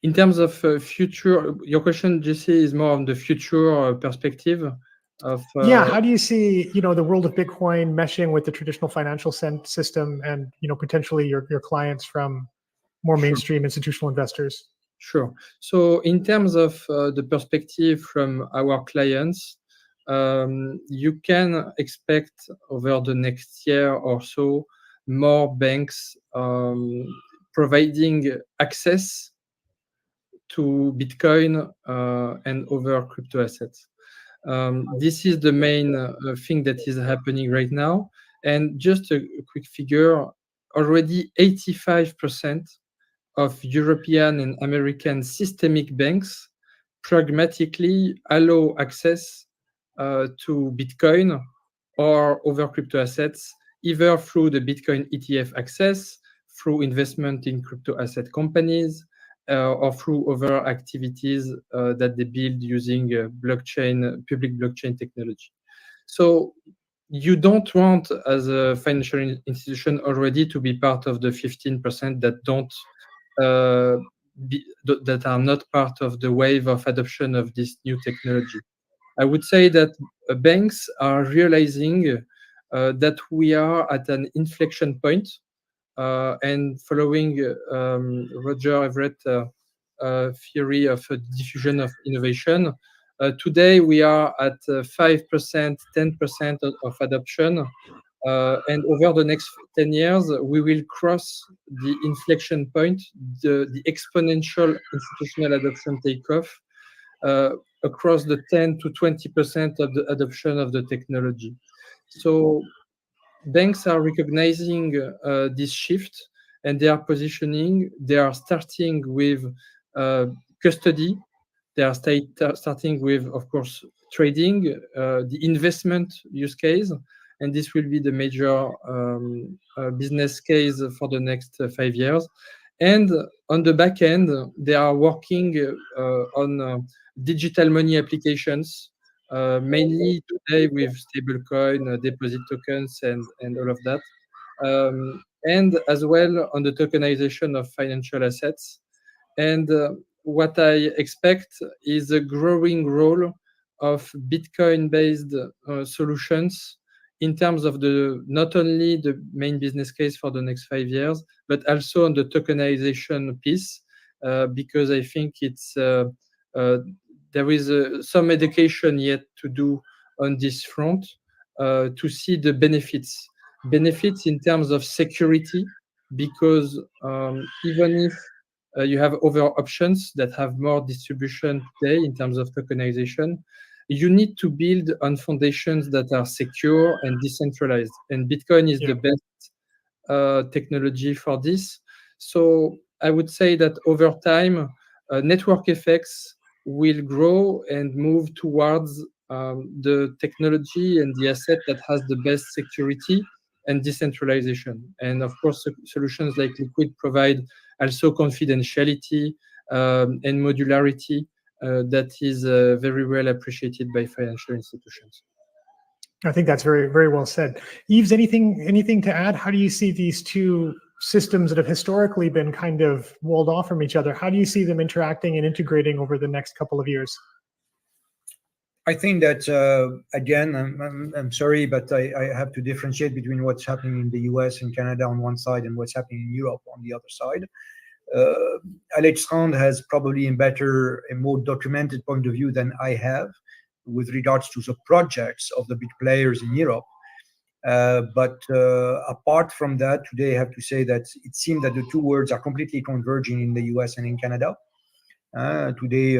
in terms of future, your question, Jesse, is more on the future perspective of. Yeah, how do you see, the world of Bitcoin meshing with the traditional financial system, and potentially your clients from more mainstream institutional investors? Sure. So, in terms of the perspective from our clients, you can expect over the next year or so more banks providing access to Bitcoin and other crypto assets. This is the main thing that is happening right now. And just a quick figure, already 85% of European and American systemic banks pragmatically allow access to Bitcoin or other crypto assets, either through the Bitcoin ETF access, through investment in crypto asset companies, or through other activities that they build using public blockchain technology. So you don't want, as a financial institution already, to be part of the 15% that don't that are not part of the wave of adoption of this new technology. I would say that banks are realizing that we are at an inflection point, and following Roger Everett theory of diffusion of innovation. Today we are at 5%, 10% of adoption, and over the next 10 years, we will cross the inflection point, the exponential institutional adoption takeoff, across the 10 to 20% of the adoption of the technology. So banks are recognizing this shift, and they are positioning. They are starting with custody. They are starting with, of course, trading, the investment use case, and this will be the major business case for the next 5 years. And on the back end, they are working on digital money applications, mainly today with stablecoin, deposit tokens, and all of that. And as well on the tokenization of financial assets. And what I expect is a growing role of Bitcoin-based solutions in terms of not only the main business case for the next 5 years, but also on the tokenization piece, because I think there is some education yet to do on this front to see the benefits in terms of security, because even if you have other options that have more distribution today in terms of tokenization, you need to build on foundations that are secure and decentralized. And Bitcoin is the best technology for this. So I would say that over time, network effects will grow and move towards the technology and the asset that has the best security and decentralization. And of course, solutions like Liquid provide also confidentiality and modularity that is very well appreciated by financial institutions. I think that's very, very well said. Yves, anything to add? How do you see these two systems that have historically been kind of walled off from each other? How do you see them interacting and integrating over the next couple of years? I think that, again, I'm sorry, but I have to differentiate between what's happening in the US and Canada on one side and what's happening in Europe on the other side. Alenxandre has probably a more documented point of view than I have with regards to the projects of the big players in Europe. But apart from that, today I have to say that it seems that the two worlds are completely converging in the US and in Canada. Today,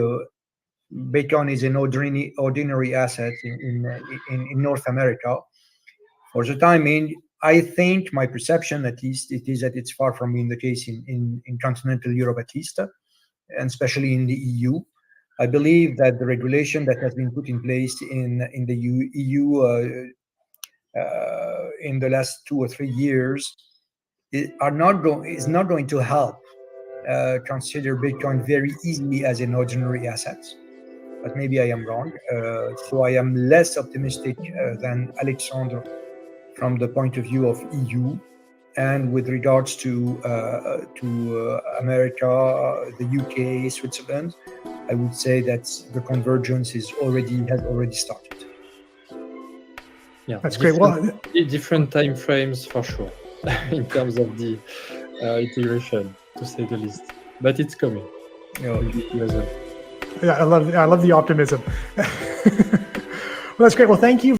Bitcoin is an ordinary asset in North America. For the time being, I think my perception, at least, it is that it's far from being the case in continental Europe, at least, and especially in the EU. I believe that the regulation that has been put in place in the EU in the last 2 or 3 years is not going to help consider Bitcoin very easily as an ordinary asset. But maybe I am wrong. So I am less optimistic than Alexandre from the point of view of EU. And with regards to America, the UK, Switzerland, I would say that the convergence has already started. Yeah, That's great. Well, different time frames for sure in terms of the integration, to say the least. But it's coming. Yeah. I love the optimism. Well, that's great. Well, thank you.